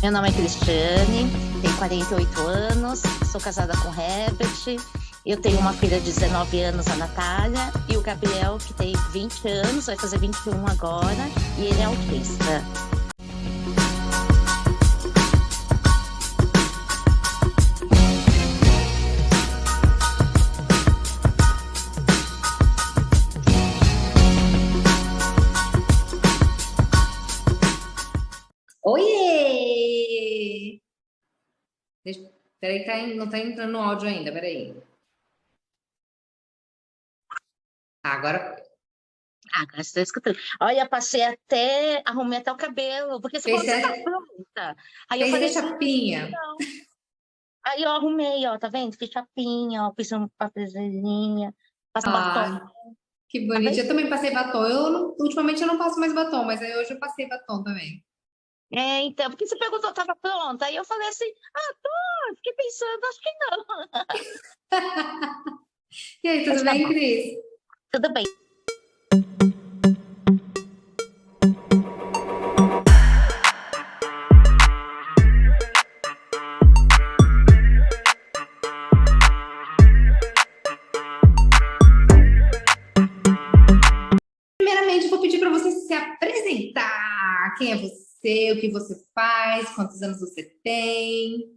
Meu nome é Cristiane, tenho 48 anos, sou casada com o Herbert. Eu tenho uma filha de 19 anos, a Natália, e o Gabriel, que tem 20 anos, vai fazer 21 agora, e ele é autista. Oiê! Peraí, não tá entrando no áudio ainda, peraí. Agora. Agora você tá escutando. Olha, arrumei até o cabelo, porque você falou que você tá pronta. Aí eu Fez falei a assim, chapinha. não. Aí eu arrumei, ó, tá vendo? Fiz chapinha, ó, fiz uma papelzinha, passo batom. Que Tá bonito. vendo? Eu também passei batom. Ultimamente eu não passo mais batom, mas aí hoje eu passei batom também. Então, porque você perguntou, tava pronta? Aí eu falei assim, fiquei pensando, acho que não. E aí, Mas tudo tá bem, bom, Cris? tudo bem. Primeiramente, eu vou pedir para você se apresentar. Quem é você? O que você faz? Quantos anos você tem?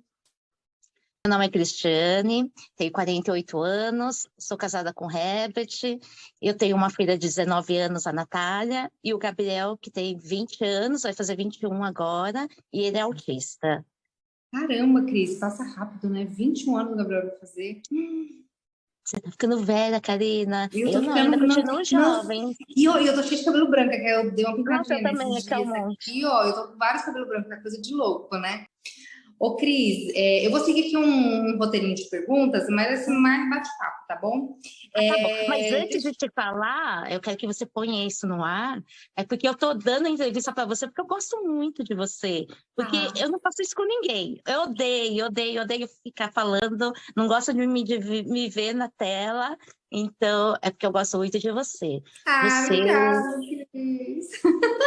Meu nome é Cristiane, tenho 48 anos, sou casada com o Herbert. Eu tenho uma filha de 19 anos, a Natália, e o Gabriel, que tem 20 anos, vai fazer 21 agora, e ele é autista. Caramba, Cris, passa rápido, né? 21 anos o Gabriel vai fazer. Você tá ficando velha, Karina. Eu tô Eu não, ficando. ainda continuo Nossa. jovem. E eu tô cheia de cabelo branco, que eu dei uma Nossa, pintadinha eu também, nesses aqui é um dias monte. aqui, ó. Eu tô com vários cabelos brancos, é coisa de louco, né? Ô, Cris, eu vou seguir aqui um roteirinho de perguntas, mas assim, mais bate-papo, tá bom? Tá bom. Mas antes Deixa... de te falar, eu quero que você ponha isso no ar, é porque eu tô dando a entrevista para você, porque eu gosto muito de você. Porque Ah, eu não faço isso com ninguém. Eu odeio ficar falando, não gosto de me ver na tela. Então, é porque eu gosto muito de você. Você, obrigada, Cris.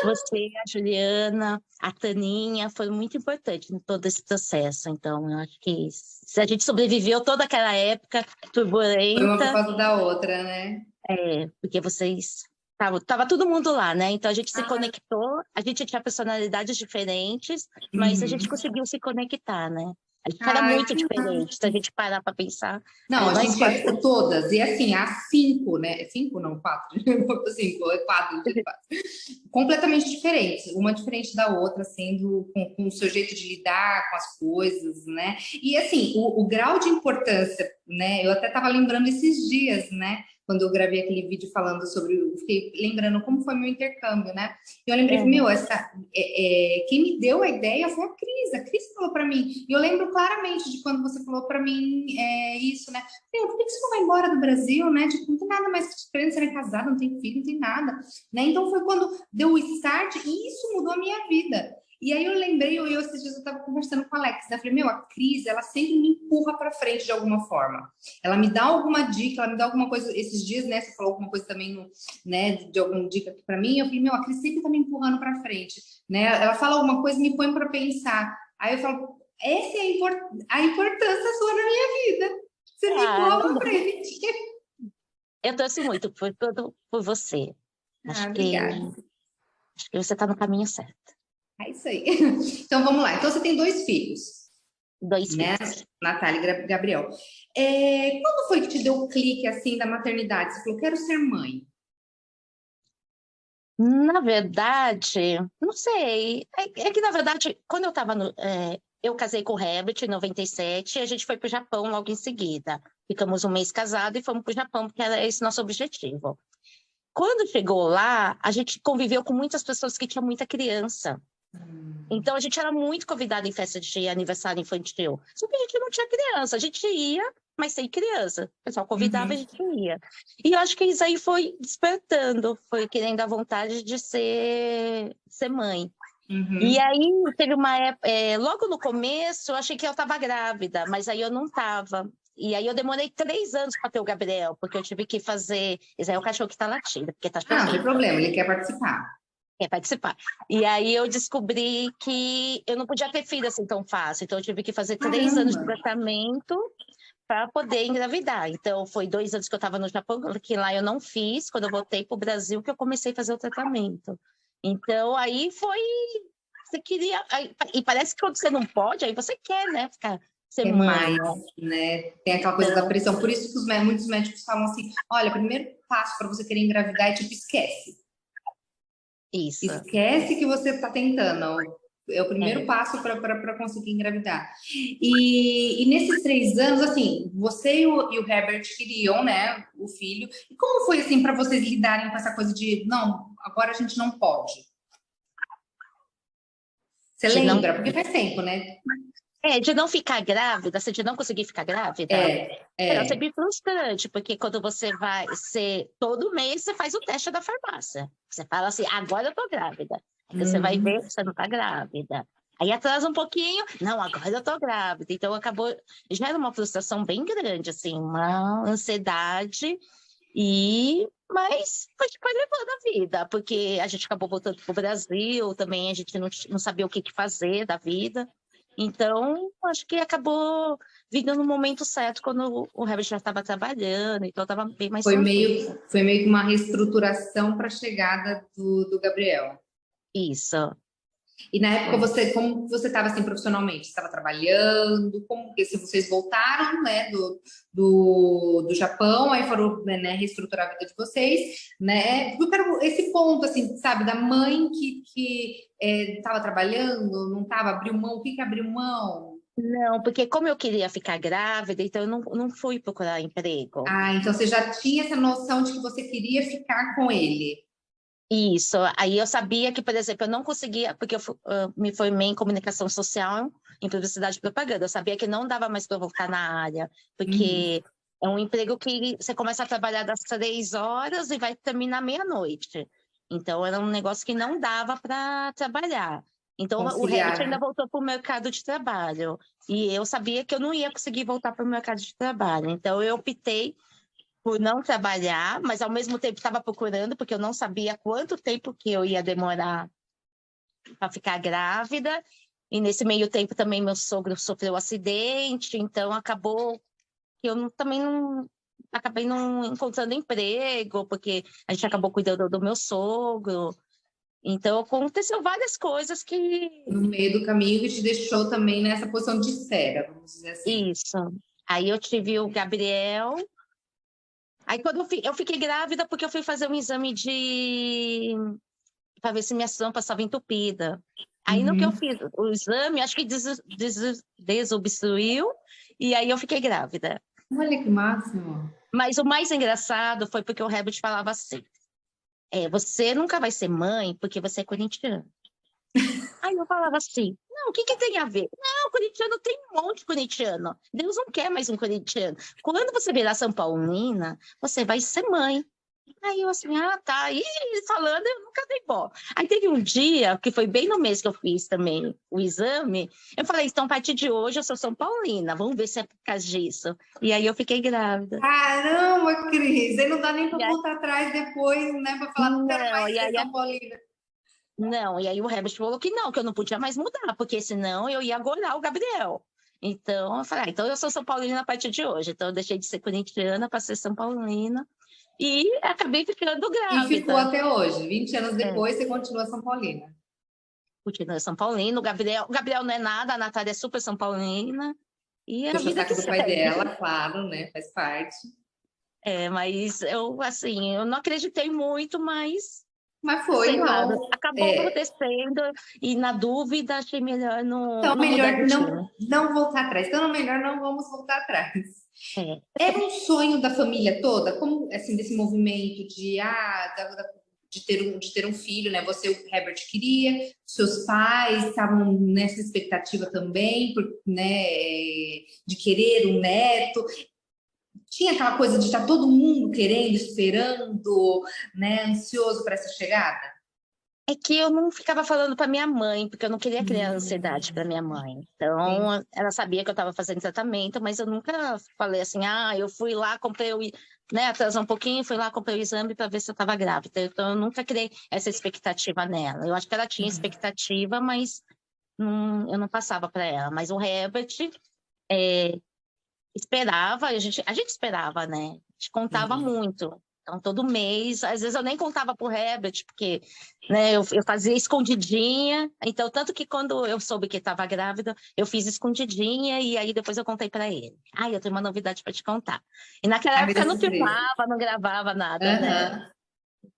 você, a Juliana, a Taninha, foi muito importante em todo esse processo. Então, eu acho que se a gente sobreviveu toda aquela época Foi uma por turbulenta, causa da outra, né? porque vocês. Tava todo mundo lá, né? Então a gente se Ah, conectou, a gente tinha personalidades diferentes, mas a gente uhum. conseguiu se conectar, né? A gente era Ai, muito diferente, se a gente parar para pensar. não, a Nós gente quatro. é todas. E assim, há cinco, né? É cinco, não, quatro. Cinco, é quatro, gente, quatro. Completamente diferentes, uma diferente da outra, sendo com o seu jeito de lidar com as coisas, né? E assim, o grau de importância, né? Eu até estava lembrando esses dias, né? Quando eu gravei aquele vídeo falando sobre, eu fiquei lembrando como foi meu intercâmbio, né? E eu lembrei, meu, Uhum. quem me deu a ideia foi a Cris falou para mim. E eu lembro claramente de quando você falou para mim isso, né? Meu, por que você não vai embora do Brasil, né? Tipo, não tem nada mais diferente, você não é casada, não tem filho, não tem nada, né? Então foi quando deu o start e isso mudou a minha vida. E aí eu lembrei, esses dias eu estava conversando com a Alex, né? Falei, meu, a Cris, ela sempre me empurra para frente de alguma forma. Ela me dá alguma dica, ela me dá alguma coisa. Esses dias, né? Você falou alguma coisa também, né? De alguma dica aqui para mim. Eu falei, meu, a Cris sempre tá me empurrando para frente, né? Ela fala alguma coisa e me põe para pensar. Aí eu falo, essa é a importância sua na minha vida. Você me empurra para frente. Eu torço muito por você. Ah, Acho que, obrigada. acho que você está no caminho certo. É isso aí. Então vamos lá. Então você tem 2 filhos, 2 filhos. né? Natália e Gabriel. Quando foi que te deu o clique assim da maternidade? Você falou, quero ser mãe. Na verdade, não sei. É que, na verdade, quando eu estava no. Eu casei com o Herbert em 97 e a gente foi para o Japão logo em seguida. Ficamos um mês casados e fomos para o Japão, porque era esse nosso objetivo. Quando chegou lá, a gente conviveu com muitas pessoas que tinham muita criança. Então, a gente era muito convidada em festa de aniversário infantil. Só que a gente não tinha criança. A gente ia, mas sem criança. O pessoal convidava, a Uhum, gente ia. E eu acho que isso aí foi despertando, foi querendo a vontade de ser mãe. E uhum. aí, teve uma época, logo no começo, eu achei que eu estava grávida, mas aí eu não estava. E aí eu demorei 3 anos para ter o Gabriel, porque eu tive que fazer. Esse aí é o cachorro que está latindo, porque está Ah, não tem chovendo. problema, ele quer participar. quer participar. E aí eu descobri que eu não podia ter filho assim tão fácil, então eu tive que fazer 3 anos de Caramba! tratamento para poder engravidar. Então foi 2 anos que eu estava no Japão, que lá eu não fiz, quando eu voltei para o Brasil que eu comecei a fazer o tratamento. Então aí foi, você queria, e parece que quando você não pode, aí você quer, né, ficar, ser É mãe, mais, né? né? Tem aquela coisa da Então, pressão. Por isso que muitos médicos falam assim: olha, o primeiro passo para você querer engravidar é tipo, esquece. isso. Esquece que você está tentando. É o primeiro É. passo para conseguir engravidar. E nesses 3 anos, assim, você e o Herbert queriam, né, o filho. E como foi, assim, para vocês lidarem com essa coisa de, não, agora a gente não pode? Você De não, lembra? Porque faz tempo, né? de não ficar grávida, assim, de não conseguir ficar grávida, é É. sempre frustrante, porque quando você vai ser, todo mês você faz o teste da farmácia. Você fala assim, agora eu tô grávida. Aí você vai Uhum. ver, você não tá grávida. Aí atrasa um pouquinho, não, agora eu tô grávida. Então acabou, gera uma frustração bem grande, assim, uma ansiedade, mas a gente foi levando a vida, porque a gente acabou voltando pro Brasil, também a gente não sabia o que fazer da vida. Então, acho que acabou vindo no momento certo, quando o Herbert já estava trabalhando, então estava bem mais Foi tranquilo. meio, foi meio que uma reestruturação para a chegada do Gabriel. Isso, E na época foi. você, como você estava assim profissionalmente? Você estava trabalhando? Como que se vocês voltaram, né, do Japão, aí foram, né, reestruturar a vida de vocês, né? Eu quero esse ponto assim, sabe, da mãe que estava trabalhando, não estava, abriu mão, o que que abriu mão? Não, porque como eu queria ficar grávida, então eu não fui procurar emprego. Ah, então você já tinha essa noção de que você queria ficar com ele. Isso, aí eu sabia que, por exemplo, eu não conseguia, porque me formei em comunicação social, em publicidade e propaganda, eu sabia que não dava mais para voltar na área, Uhum. porque é um emprego que você começa a trabalhar das 3 horas e vai terminar meia-noite. Então, era um negócio que não dava para trabalhar. Então, o Herbert Conciliar, ainda né? voltou para o mercado de trabalho, e eu sabia que eu não ia conseguir voltar para o mercado de trabalho. Então, eu optei por não trabalhar, mas ao mesmo tempo estava procurando, porque eu não sabia quanto tempo que eu ia demorar para ficar grávida. E nesse meio tempo também meu sogro sofreu um acidente, então acabou que também não acabei não encontrando emprego, porque a gente acabou cuidando do meu sogro. Então aconteceu várias coisas que No meio do caminho que te deixou também nessa posição de espera, vamos dizer assim. isso. Aí eu tive o Gabriel. Aí quando eu fiquei grávida porque eu fui fazer um exame de para ver se minha trompa estava entupida. Aí no que eu Uhum. fiz o exame, acho que desobstruiu, e aí eu fiquei grávida. Olha que máximo. Mas o mais engraçado foi porque o Herbert falava assim: você nunca vai ser mãe porque você é corintiano. Aí eu falava assim: não, o que que tem a ver? Não, corintiano tem um monte de corintiano. Deus não quer mais um corintiano. Quando você virar São Paulina, você vai ser mãe. Aí eu assim, tá. E ele falando, eu nunca dei bola. Aí teve um dia, que foi bem no mês que eu fiz também o exame, eu falei, então a partir de hoje eu sou São Paulina, vamos ver se é por causa disso. E aí eu fiquei grávida. Caramba, Cris, aí não dá nem para E aí, voltar atrás depois, né? Para falar, não quero não, mais e ser aí, São Paulina. não, e aí o Herbert falou que eu não podia mais mudar, porque senão eu ia agorar o Gabriel. Então eu falei, então eu sou São Paulina a partir de hoje. Então eu deixei de ser corintiana para ser São Paulina e acabei ficando E ficou grávida. até hoje. 20 anos É. depois, você continua São Paulina. Continua São Paulino, o Gabriel não é nada, a Natália é super São Paulina, e é a Puxa o vida que saco do pai segue. dela, claro, né? Faz parte. Mas eu não acreditei muito, mas, Mas foi, sei lá, então. acabou acontecendo, e na dúvida achei melhor Então, não mudar melhor de time. não voltar atrás. Então, melhor não vamos voltar atrás. É. Era um sonho da família toda, como assim desse movimento de de ter um filho, né? Você, o Herbert queria, seus pais estavam nessa expectativa também, né? De querer um neto. Tinha aquela coisa de estar todo mundo querendo, esperando, né? Ansioso para essa chegada. É que eu não ficava falando para minha mãe, porque eu não queria criar ansiedade para minha mãe. Então, Sim. ela sabia que eu estava fazendo tratamento, mas eu nunca falei assim, eu fui lá, comprei né, atrasou um pouquinho, fui lá, comprei o exame para ver se eu estava grávida. Então, eu nunca criei essa expectativa nela. Eu acho que ela tinha expectativa, mas eu não passava para ela. Mas o Herbert é, esperava, a gente esperava, né? A gente contava Sim. muito. Então, todo mês, às vezes eu nem contava pro Herbert, porque né, eu fazia escondidinha. Então, tanto que quando eu soube que estava grávida, eu fiz escondidinha e aí depois eu contei para ele. Eu tenho uma novidade para te contar. E naquela Ai, me época dá eu não surpresa. filmava, não gravava nada, né? Aham.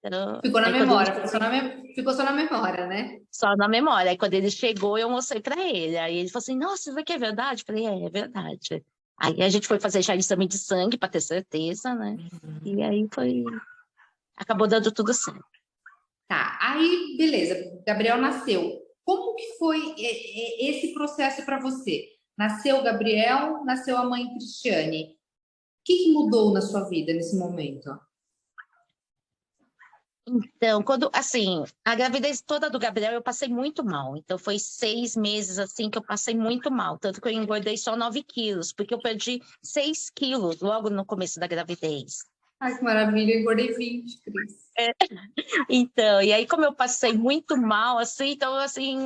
Então, Ficou na aí quando ele memória, ficou só na memória, né? só na memória. Aí quando ele chegou, eu mostrei para ele. Aí ele falou assim: Nossa, isso aqui é verdade? Eu falei: É verdade. Aí a gente foi fazer já exame de sangue para ter certeza, né? E aí acabou dando tudo certo. Tá, aí beleza, Gabriel nasceu. Como que foi esse processo para você? Nasceu o Gabriel, nasceu a mãe Cristiane. O que mudou na sua vida nesse momento? Então, assim, a gravidez toda do Gabriel eu passei muito mal. Então, foi 6 meses, assim, que eu passei muito mal. Tanto que eu engordei só 9 quilos, porque eu perdi 6 quilos logo no começo da gravidez. Ai, que maravilha, eu engordei 20, Cris. Então, e aí como eu passei muito mal, assim, então, assim,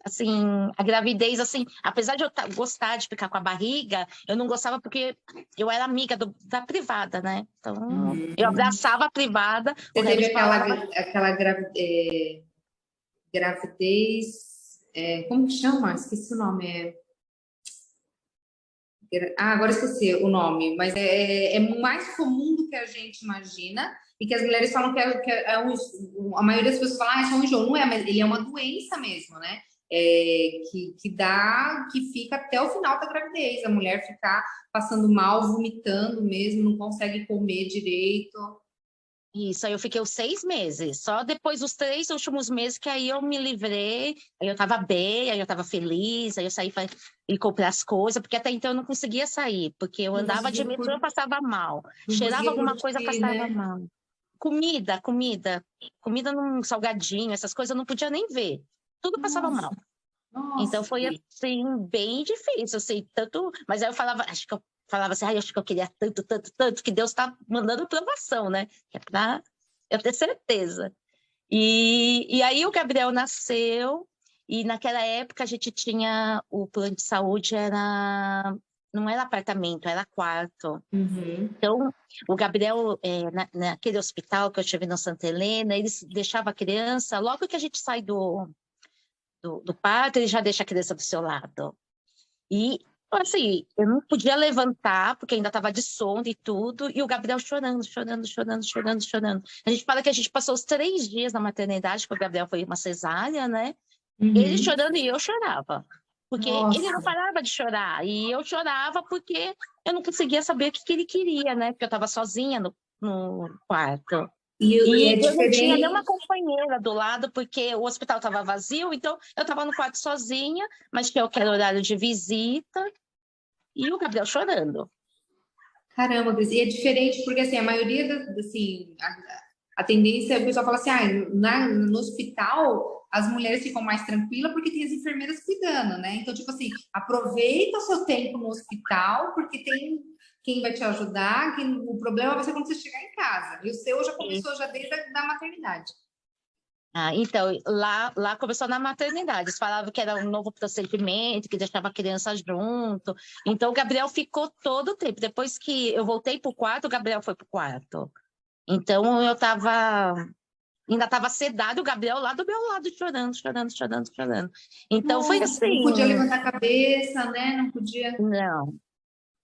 assim, a gravidez, assim, apesar de eu gostar de ficar com a barriga, eu não gostava porque eu era amiga da privada, né? Então, eu abraçava a privada, o Você teve Herbert falava, aquela gravidez, como que chama? Esqueci o nome. Agora esqueci o nome, mas é mais comum do que a gente imagina e que as mulheres falam a maioria das pessoas fala, é só um enjoo. Não é, mas ele é uma doença mesmo, né? Que fica até o final da gravidez, a mulher ficar passando mal, vomitando mesmo, não consegue comer direito. isso, aí eu fiquei os 6 meses, só depois dos 3 últimos meses que aí eu me livrei, aí eu tava bem, aí eu tava feliz, aí eu saí para ir comprar as coisas, porque até então eu não conseguia sair, porque eu Não andava de conseguia, metrô, eu passava mal, não cheirava conseguia alguma coisa, curtir, passava né? mal. Comida num salgadinho, essas coisas eu não podia nem ver, tudo passava Nossa, mal. Então nossa, foi Cris. assim, bem difícil, assim, tanto. Mas aí eu falava, acho que eu falava assim, acho que eu queria tanto, tanto, tanto, que Deus está mandando aprovação, né? Que é para eu ter certeza. E aí o Gabriel nasceu, e naquela época a gente tinha o plano de saúde, não era apartamento, era quarto. Uhum. Então, o Gabriel, naquele hospital que eu estive na Santa Helena, ele deixava a criança, logo que a gente sai do parto, ele já deixa a criança do seu lado. E, assim, eu não podia levantar, porque ainda estava de sono e tudo, e o Gabriel chorando, chorando, chorando, chorando, chorando. A gente fala que a gente passou os 3 dias na maternidade, porque o Gabriel foi uma cesárea, né? Ele Uhum. chorando e eu chorava. Porque ele não Nossa. parava de chorar. E eu chorava porque eu não conseguia saber o que ele queria, né? Porque eu estava sozinha no quarto. E é E eu não tinha nenhuma diferente. companheira do lado, porque o hospital estava vazio, então eu estava no quarto sozinha, mas tinha aquele horário de visita, e o Gabriel chorando. Caramba, Cris, e é diferente porque assim, a maioria assim, a tendência é o pessoal fala assim, no hospital as mulheres ficam mais tranquilas porque tem as enfermeiras cuidando, né? Então, tipo assim, aproveita o seu tempo no hospital porque tem quem vai te ajudar, que o problema vai ser quando você chegar em casa. E o seu já começou já desde a da maternidade. Então, lá começou na maternidade. Eles falavam que era um novo procedimento, que deixava a criança junto. Então, o Gabriel ficou todo o tempo. Depois que eu voltei para o quarto, o Gabriel foi para o quarto. Então, ainda estava sedado, o Gabriel lá do meu lado, chorando, chorando, chorando, chorando. Então, foi Nossa, não assim, podia levantar a cabeça, né? Não podia. não.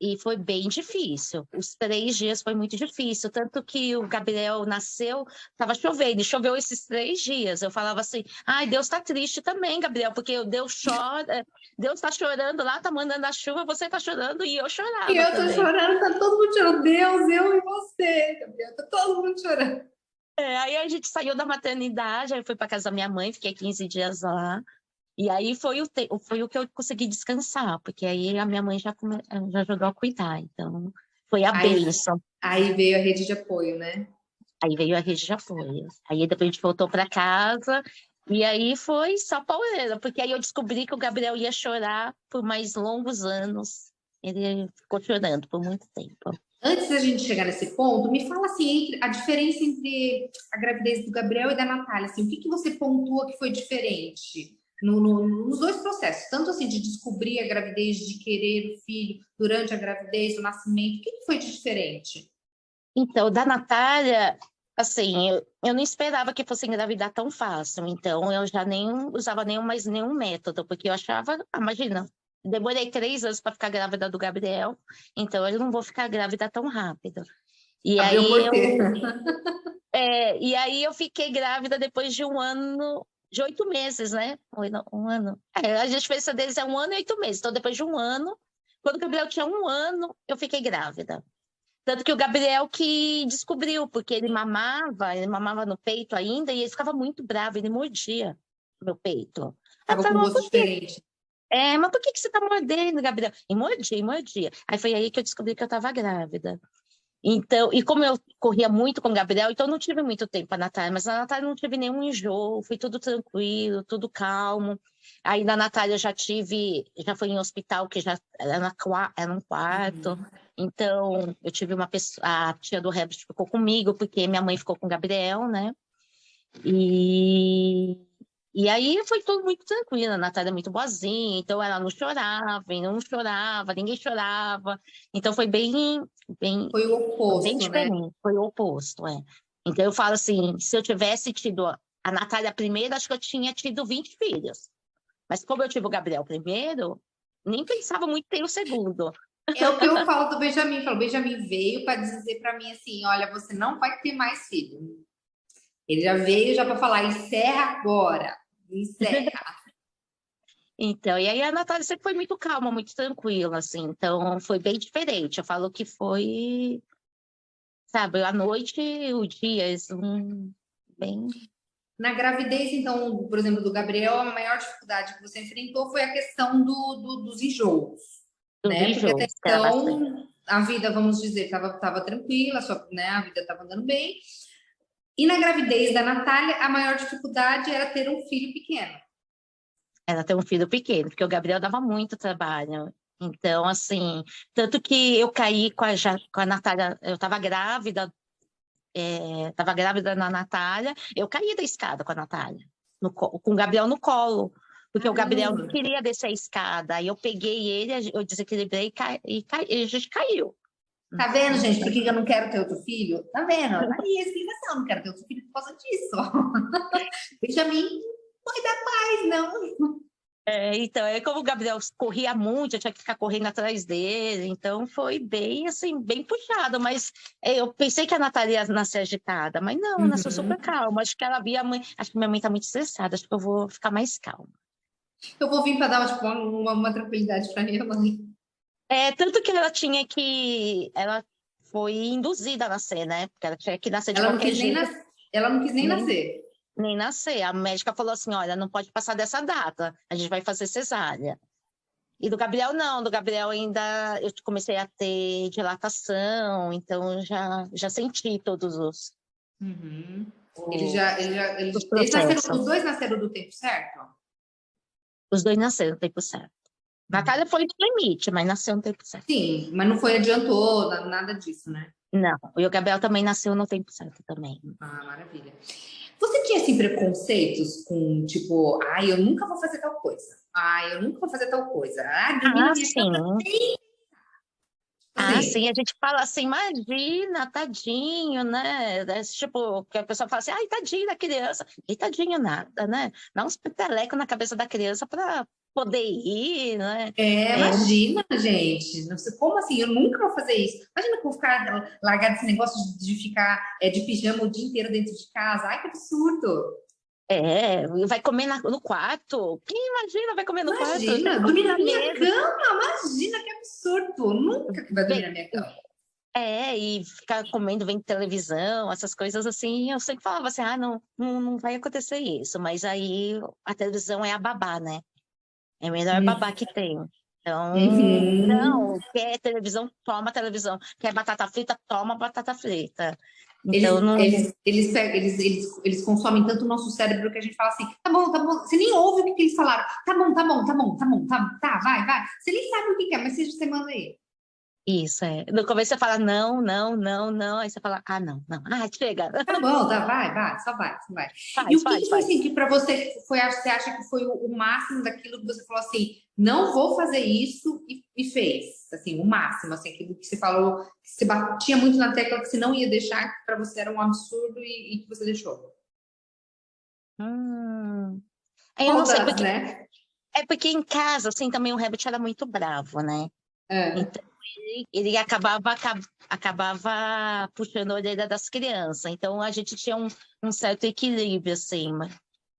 E foi bem difícil. Os 3 dias foi muito difícil. Tanto que o Gabriel nasceu, estava chovendo, e choveu esses 3 dias. Eu falava assim: ai, Deus está triste também, Gabriel, porque Deus chora, Deus está chorando lá, está mandando a chuva, você está chorando, e eu E chorava eu tô também. chorando, tá todo mundo chorando. Deus, eu e você, Gabriel, tá todo mundo chorando. Aí a gente saiu da maternidade, aí eu fui para casa da minha mãe, fiquei 15 dias lá. E aí foi o que eu consegui descansar, porque aí a minha mãe já ajudou a cuidar. Então, foi a Aí, bênção. aí veio a rede de apoio, né? Aí veio a rede de apoio. Aí depois a gente voltou para casa e aí foi só pauleira, porque aí eu descobri que o Gabriel ia chorar por mais longos anos. Ele ficou chorando por muito tempo. Antes da gente chegar nesse ponto, me fala assim, a diferença entre a gravidez do Gabriel e da Natália, assim, o que você pontua que foi diferente nos dois processos, tanto assim de descobrir a gravidez, de querer o filho durante a gravidez, o nascimento, o que foi de diferente? Então, da Natália, assim, eu não esperava que fosse engravidar tão fácil, então eu já nem usava mais nenhum método, porque eu achava, imagina, demorei 3 anos para ficar grávida do Gabriel, então eu não vou ficar grávida tão rápido. E Abriu o aí porteiro. e aí eu fiquei grávida depois de 1 ano, de 8 meses, né? Não, 1 ano. A diferença deles é 1 ano e 8 meses. Então, depois de 1 ano, quando o Gabriel tinha 1 ano, eu fiquei grávida. Tanto que o Gabriel que descobriu, porque ele mamava no peito ainda, e ele ficava muito bravo, ele mordia meu peito. Aí eu Tava falei, com mas gosto por quê? diferente. Mas por que você tá mordendo, Gabriel? E mordia, e mordia. Aí foi aí que eu descobri que eu estava grávida. Então, e como eu corria muito com o Gabriel, então eu não tive muito tempo para a Natália, mas na Natália não tive nenhum enjoo, foi tudo tranquilo, tudo calmo. Aí na Natália eu já fui em hospital, que já era um quarto. Então, eu tive uma pessoa, a tia do Herbert ficou comigo, porque minha mãe ficou com o Gabriel, né? E e aí foi tudo muito tranquilo, a Natália é muito boazinha, então ela não chorava, e não chorava, ninguém chorava. Então foi bem, Foi o bem oposto, né? diferente, foi o oposto, é. Então eu falo assim, se eu tivesse tido a Natália primeiro, acho que eu tinha tido 20 filhos. Mas como eu tive o Gabriel primeiro, nem pensava muito em ter o segundo. É o que eu falo do Benjamin. O Benjamin veio para dizer para mim assim: olha, você não vai ter mais filho. Ele já veio já para falar, encerra agora, encerra. Então, e aí a Natália sempre foi muito calma, muito tranquila, assim. Então, foi bem diferente. Eu falo que foi, sabe, a noite e o dia, bem Na gravidez, então, por exemplo, do Gabriel, a maior dificuldade que você enfrentou foi a questão dos enjoos, dos né? Porque até enjoos, que era bastante. então a vida, vamos dizer, estava tranquila, né? A vida estava andando bem. E na gravidez da Natália, a maior dificuldade era ter um filho pequeno. Ela tem um filho pequeno, porque o Gabriel dava muito trabalho. Então, assim, tanto que eu caí com a Natália, eu estava grávida na Natália, eu caí da escada com a Natália, com o Gabriel no colo, porque o Gabriel não Caramba. queria descer a escada, aí eu peguei ele, eu desequilibrei e a gente caiu. Tá vendo, gente? Por que eu não quero ter outro filho? Tá vendo? Tá aí a explicação. Não quero ter outro filho por causa disso. Benjamin não vai dar paz, não. Então, como o Gabriel corria muito, eu tinha que ficar correndo atrás dele, então foi bem, assim, bem puxado, mas eu pensei que a Natália ia nascer agitada, mas não, nasceu super Uhum. calma, acho que ela via a mãe, acho que minha mãe tá muito estressada, acho que eu vou ficar mais calma. Eu vou vir para dar tipo, uma tranquilidade para minha mãe. Tanto que ela foi induzida a nascer, né, porque ela tinha que nascer de Ela não qualquer quis nem, jeito, ela não quis nem nem, nascer. nem nascer, a médica falou assim, olha, não pode passar dessa data, a gente vai fazer cesárea. E do Gabriel, não. Do Gabriel ainda eu comecei a ter dilatação, então já senti todos Uhum. os Eles nasceram, processos. os dois nasceram do tempo certo? Os dois nasceram no tempo certo. Natália foi no limite, mas nasceu no tempo certo. Sim, mas não foi adiantou, nada disso, né? Não, e o Gabriel também nasceu no tempo certo também. Ah, maravilha. Você tinha assim preconceitos com tipo, ai, eu nunca vou fazer tal coisa. Ai, eu nunca vou fazer tal coisa. Ah, dormir na Ah, minha cama sim. tem. Ah, Assim, sim, a gente fala assim, imagina, tadinho, né? Tipo, que a pessoa fala assim, ai, tadinho da criança. E tadinho nada, né? Dá uns petelecos na cabeça da criança para poder ir, né? imagina, gente. Não sei como assim, eu nunca vou fazer isso. Imagina que eu vou ficar largado esse negócio de ficar de pijama o dia inteiro dentro de casa. Ai, que absurdo. Vai comer no quarto. Quem imagina vai comer no quarto? Eu Imagina, sempre dormir na tinha minha medo. cama. Imagina que absurdo. Nunca que vai dormir Bem, na minha cama. e ficar comendo, vendo televisão, essas coisas assim. Eu sempre falava assim, não vai acontecer isso. Mas aí a televisão é a babá, né? É a melhor babá que tem. Então, Uhum. não, quer televisão, toma televisão. Quer batata frita, toma batata frita. Então, Eles, não. eles, eles, pegam, eles consomem tanto o nosso cérebro que a gente fala assim, tá bom, você nem ouve o que eles falaram. Tá, vai, vai. Você nem sabe o que é, mas você manda aí. Isso, é. No começo você fala não, não, não, não. Aí você fala, ah, não, não. Ah, chega. Tá bom, tá, vai, só vai, só vai. E Faz, o que faz, que foi faz. assim que para você foi, você acha que foi o máximo daquilo que você falou assim, não vou fazer isso e fez, assim, o máximo, assim, aquilo que você falou, que você batia muito na tecla que você não ia deixar, que para você era um absurdo e que você deixou. Hum. Aí eu não sei, Todas, porque né? é porque em casa, assim, também o Rabbit era muito bravo, né? É. Então, ele acabava puxando a orelha das crianças. Então, a gente tinha um certo equilíbrio, assim.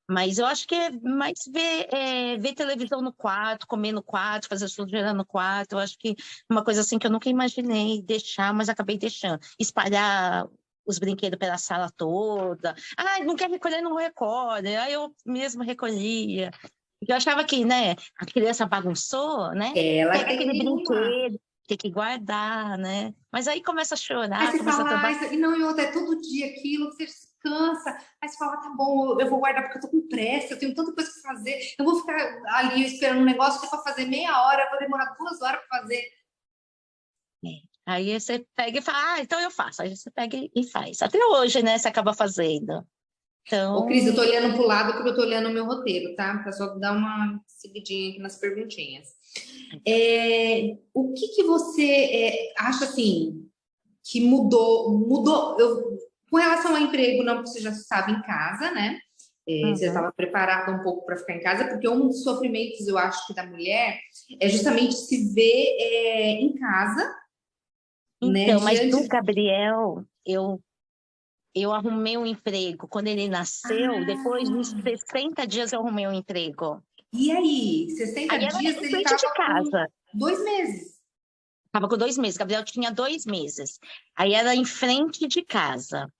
Mas eu acho que é mais ver televisão no quarto, comer no quarto, fazer sujeira no quarto. Eu acho que uma coisa assim que eu nunca imaginei deixar, mas acabei deixando. Espalhar os brinquedos pela sala toda. Ah, não quer recolher, não recolhe. Aí eu mesmo recolhia. Porque eu achava que, né, a criança bagunçou, né? Ela Pega tem aquele que arrumar. brinquedo, tem que guardar, né? Mas aí começa a Aí chorar, você começa a fala, trabalhar. e não, e outra, é todo dia aquilo, você cansa. Aí você fala, tá bom, eu vou guardar porque eu tô com pressa, eu tenho tanta coisa pra fazer. Eu vou ficar ali esperando um negócio que é pra fazer meia hora, eu vou demorar 2 horas pra fazer. Aí você pega e fala, ah, então eu faço. Aí você pega e faz. Até hoje, né, você acaba fazendo. Ô, Cris, eu tô Então, olhando pro lado porque eu tô olhando o meu roteiro, tá? Pra só dar uma seguidinha aqui nas perguntinhas. O que que você acha, assim, que mudou, com relação ao emprego, não que você já sabe em casa, né? Você já uhum. estava preparada um pouco para ficar em casa, porque um dos sofrimentos, eu acho, que da mulher é justamente se ver em casa, né? Então, mas do Diante. Gabriel, eu arrumei um emprego. Quando ele nasceu, depois de Ah, 60 dias eu arrumei um emprego. e aí? 60 Aí era dias em ele frente de estava com casa. 2 meses. Tava com 2 meses. Gabriel tinha 2 meses. Aí era em frente de casa.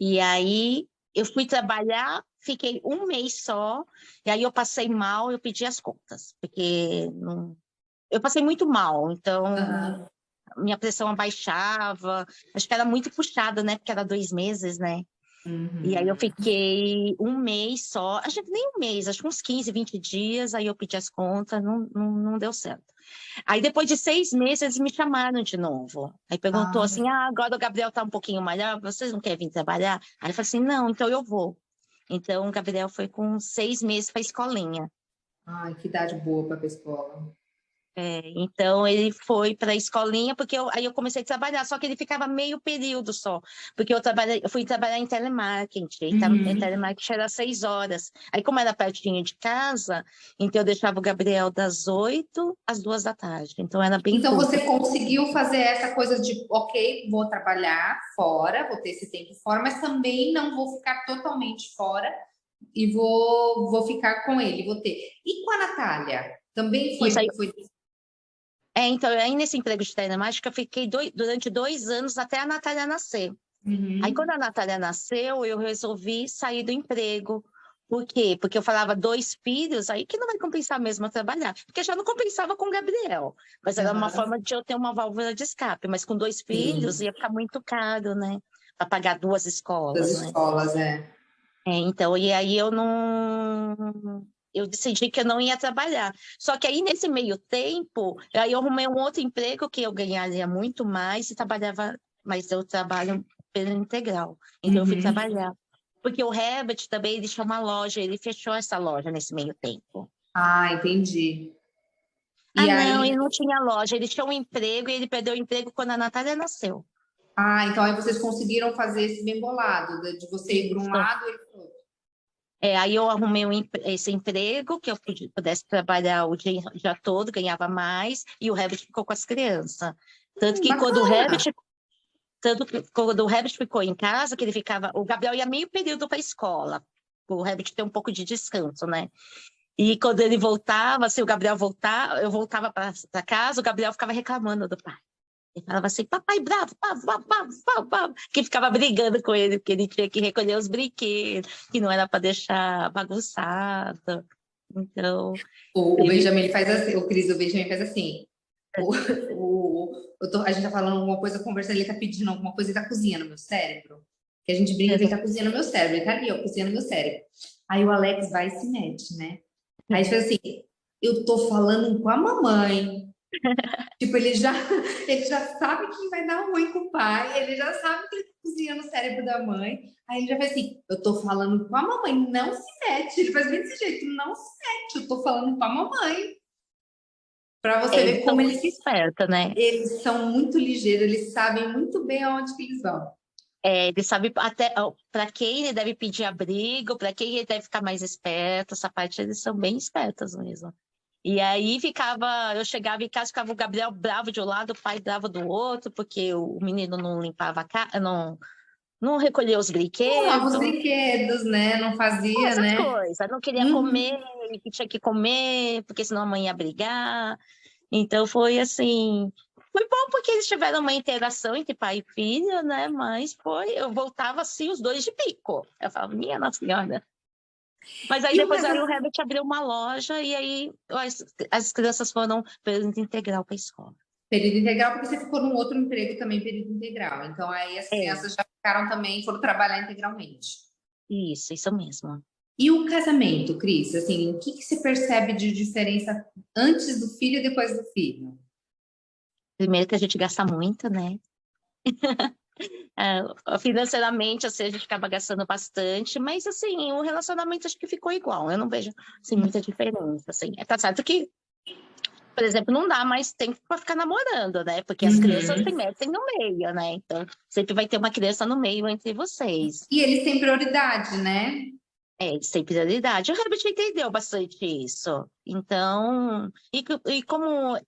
E aí eu fui trabalhar, fiquei um mês só, e aí eu passei mal, eu pedi as contas, porque eu passei muito mal, então Aham. minha pressão abaixava, acho que era muito puxada, né? Porque era 2 meses, né? E aí eu Uhum. fiquei um mês só, acho que nem um mês, acho que uns 15, 20 dias, aí eu pedi as contas, não deu certo. Aí depois de 6 meses eles me chamaram de novo. Aí perguntou Ah, assim, ah, agora o Gabriel tá um pouquinho melhor, vocês não querem vir trabalhar? Aí eu falei assim, não, então eu vou. Então o Gabriel foi com 6 meses para a escolinha. ai, que idade boa para a escola. Então ele foi para a escolinha, porque aí eu comecei a trabalhar, só que ele ficava meio período só, porque eu fui trabalhar em telemarketing, em Uhum. telemarketing era 6 horas. Aí, como era pertinho de casa, então eu deixava o Gabriel das 8 às 2 da tarde, então era bem Então curto. você conseguiu fazer essa coisa de, ok, vou trabalhar fora, vou ter esse tempo fora, mas também não vou ficar totalmente fora e vou ficar com ele, vou ter. E com a Natália? Também Isso aí. foi. Então, aí nesse emprego de telemarketing, eu fiquei durante 2 anos até a Natália nascer. Aí, quando Uhum. a Natália nasceu, eu resolvi sair do emprego. Por quê? Porque eu falava 2 filhos, aí que não vai compensar mesmo eu trabalhar. Porque já não compensava com o Gabriel. Mas era uma Aham. forma de eu ter uma válvula de escape. Mas com 2 filhos Sim, ia ficar muito caro, né? Para pagar 2 escolas, das né? escolas, é. Então, e aí eu não. Eu decidi que eu não ia trabalhar. Só que aí, nesse meio tempo, aí eu arrumei um outro emprego que eu ganharia muito mais e trabalhava, mas eu trabalho pelo integral. Então, eu fui Uhum. trabalhar. Porque o Herbert também, ele tinha uma loja, ele fechou essa loja nesse meio tempo. Ah, entendi. Ah, E não, aí, ele não tinha loja, ele tinha um emprego e ele perdeu o emprego quando a Natália nasceu. então aí vocês conseguiram fazer esse bem bolado, de você ir para um Isso. lado e ele para o outro. Aí eu arrumei esse emprego, que eu pudesse trabalhar o dia todo, ganhava mais, e o Herbert ficou com as crianças. Tanto que quando o Bacana. Herbert, tanto que quando o Herbert ficou em casa, que ele ficava, o Gabriel ia meio período para a escola, o Herbert ter um pouco de descanso, né? E quando ele voltava, se o Gabriel voltar, eu voltava para casa, o Gabriel ficava reclamando do pai. Ele falava assim, papai bravo, bravo, bravo, bravo, bravo, bravo, que ficava brigando com ele, porque ele tinha que recolher os brinquedos, que não era para deixar bagunçado. Então, O teve... Benjamin ele faz assim, o Cris, o Benjamin faz assim. A gente tá falando alguma coisa, conversando, ele tá pedindo alguma coisa e tá cozinhando no meu cérebro. Que a gente brinca que ele tá cozinhando no meu cérebro. Ele tá ali, ó, cozinhando no meu cérebro. Aí o Alex vai e se mete, né? Aí ele faz assim, eu tô falando com a mamãe. Tipo, ele já sabe que vai dar ruim com o pai, ele já sabe que ele tá cozinhando o cérebro da mãe. Aí ele já faz assim, eu tô falando com a mamãe, não se mete. Ele faz bem desse jeito, não se mete, eu tô falando com a mamãe. Para você Eles ver são como muito espertos, né? eles são muito ligeiros, eles sabem muito bem aonde que eles vão. Ele sabe até para quem ele deve pedir abrigo, para quem ele deve ficar mais esperto. Essa parte eles são bem espertos mesmo. E aí eu chegava em casa, ficava o Gabriel bravo de um lado, o pai bravo do outro, porque o menino não limpava a casa, não recolhia os Não amava os brinquedos, brinquedos, né? Não fazia, essas né? coisas. Não queria Uhum. comer, e que tinha que comer, porque senão a mãe ia brigar. Então foi assim, foi bom porque eles tiveram uma interação entre pai e filho, né? Mas eu voltava assim, os dois de bico. Eu falava, minha Nossa Senhora. Mas aí E o depois aí o casamento? Herbert abriu uma loja e aí as crianças foram período integral para a escola. Período integral, porque você ficou num outro emprego também, período integral. Então, aí as É, crianças já ficaram também, foram trabalhar integralmente. isso mesmo. E o casamento, Cris, assim, o que que se percebe de diferença antes do filho e depois do filho? Primeiro que a gente gasta muito, né? Financeiramente, assim, a gente acaba gastando bastante, mas assim, o relacionamento acho que ficou igual. Eu não vejo assim, muita diferença. Assim. Tá certo que, por exemplo, não dá mais tempo para ficar namorando, né? Porque as crianças se Uhum. metem no meio, né? Então, sempre vai ter uma criança no meio entre vocês. E eles têm prioridade, né? Sem prioridade. O Herbert entendeu bastante isso. Então, e como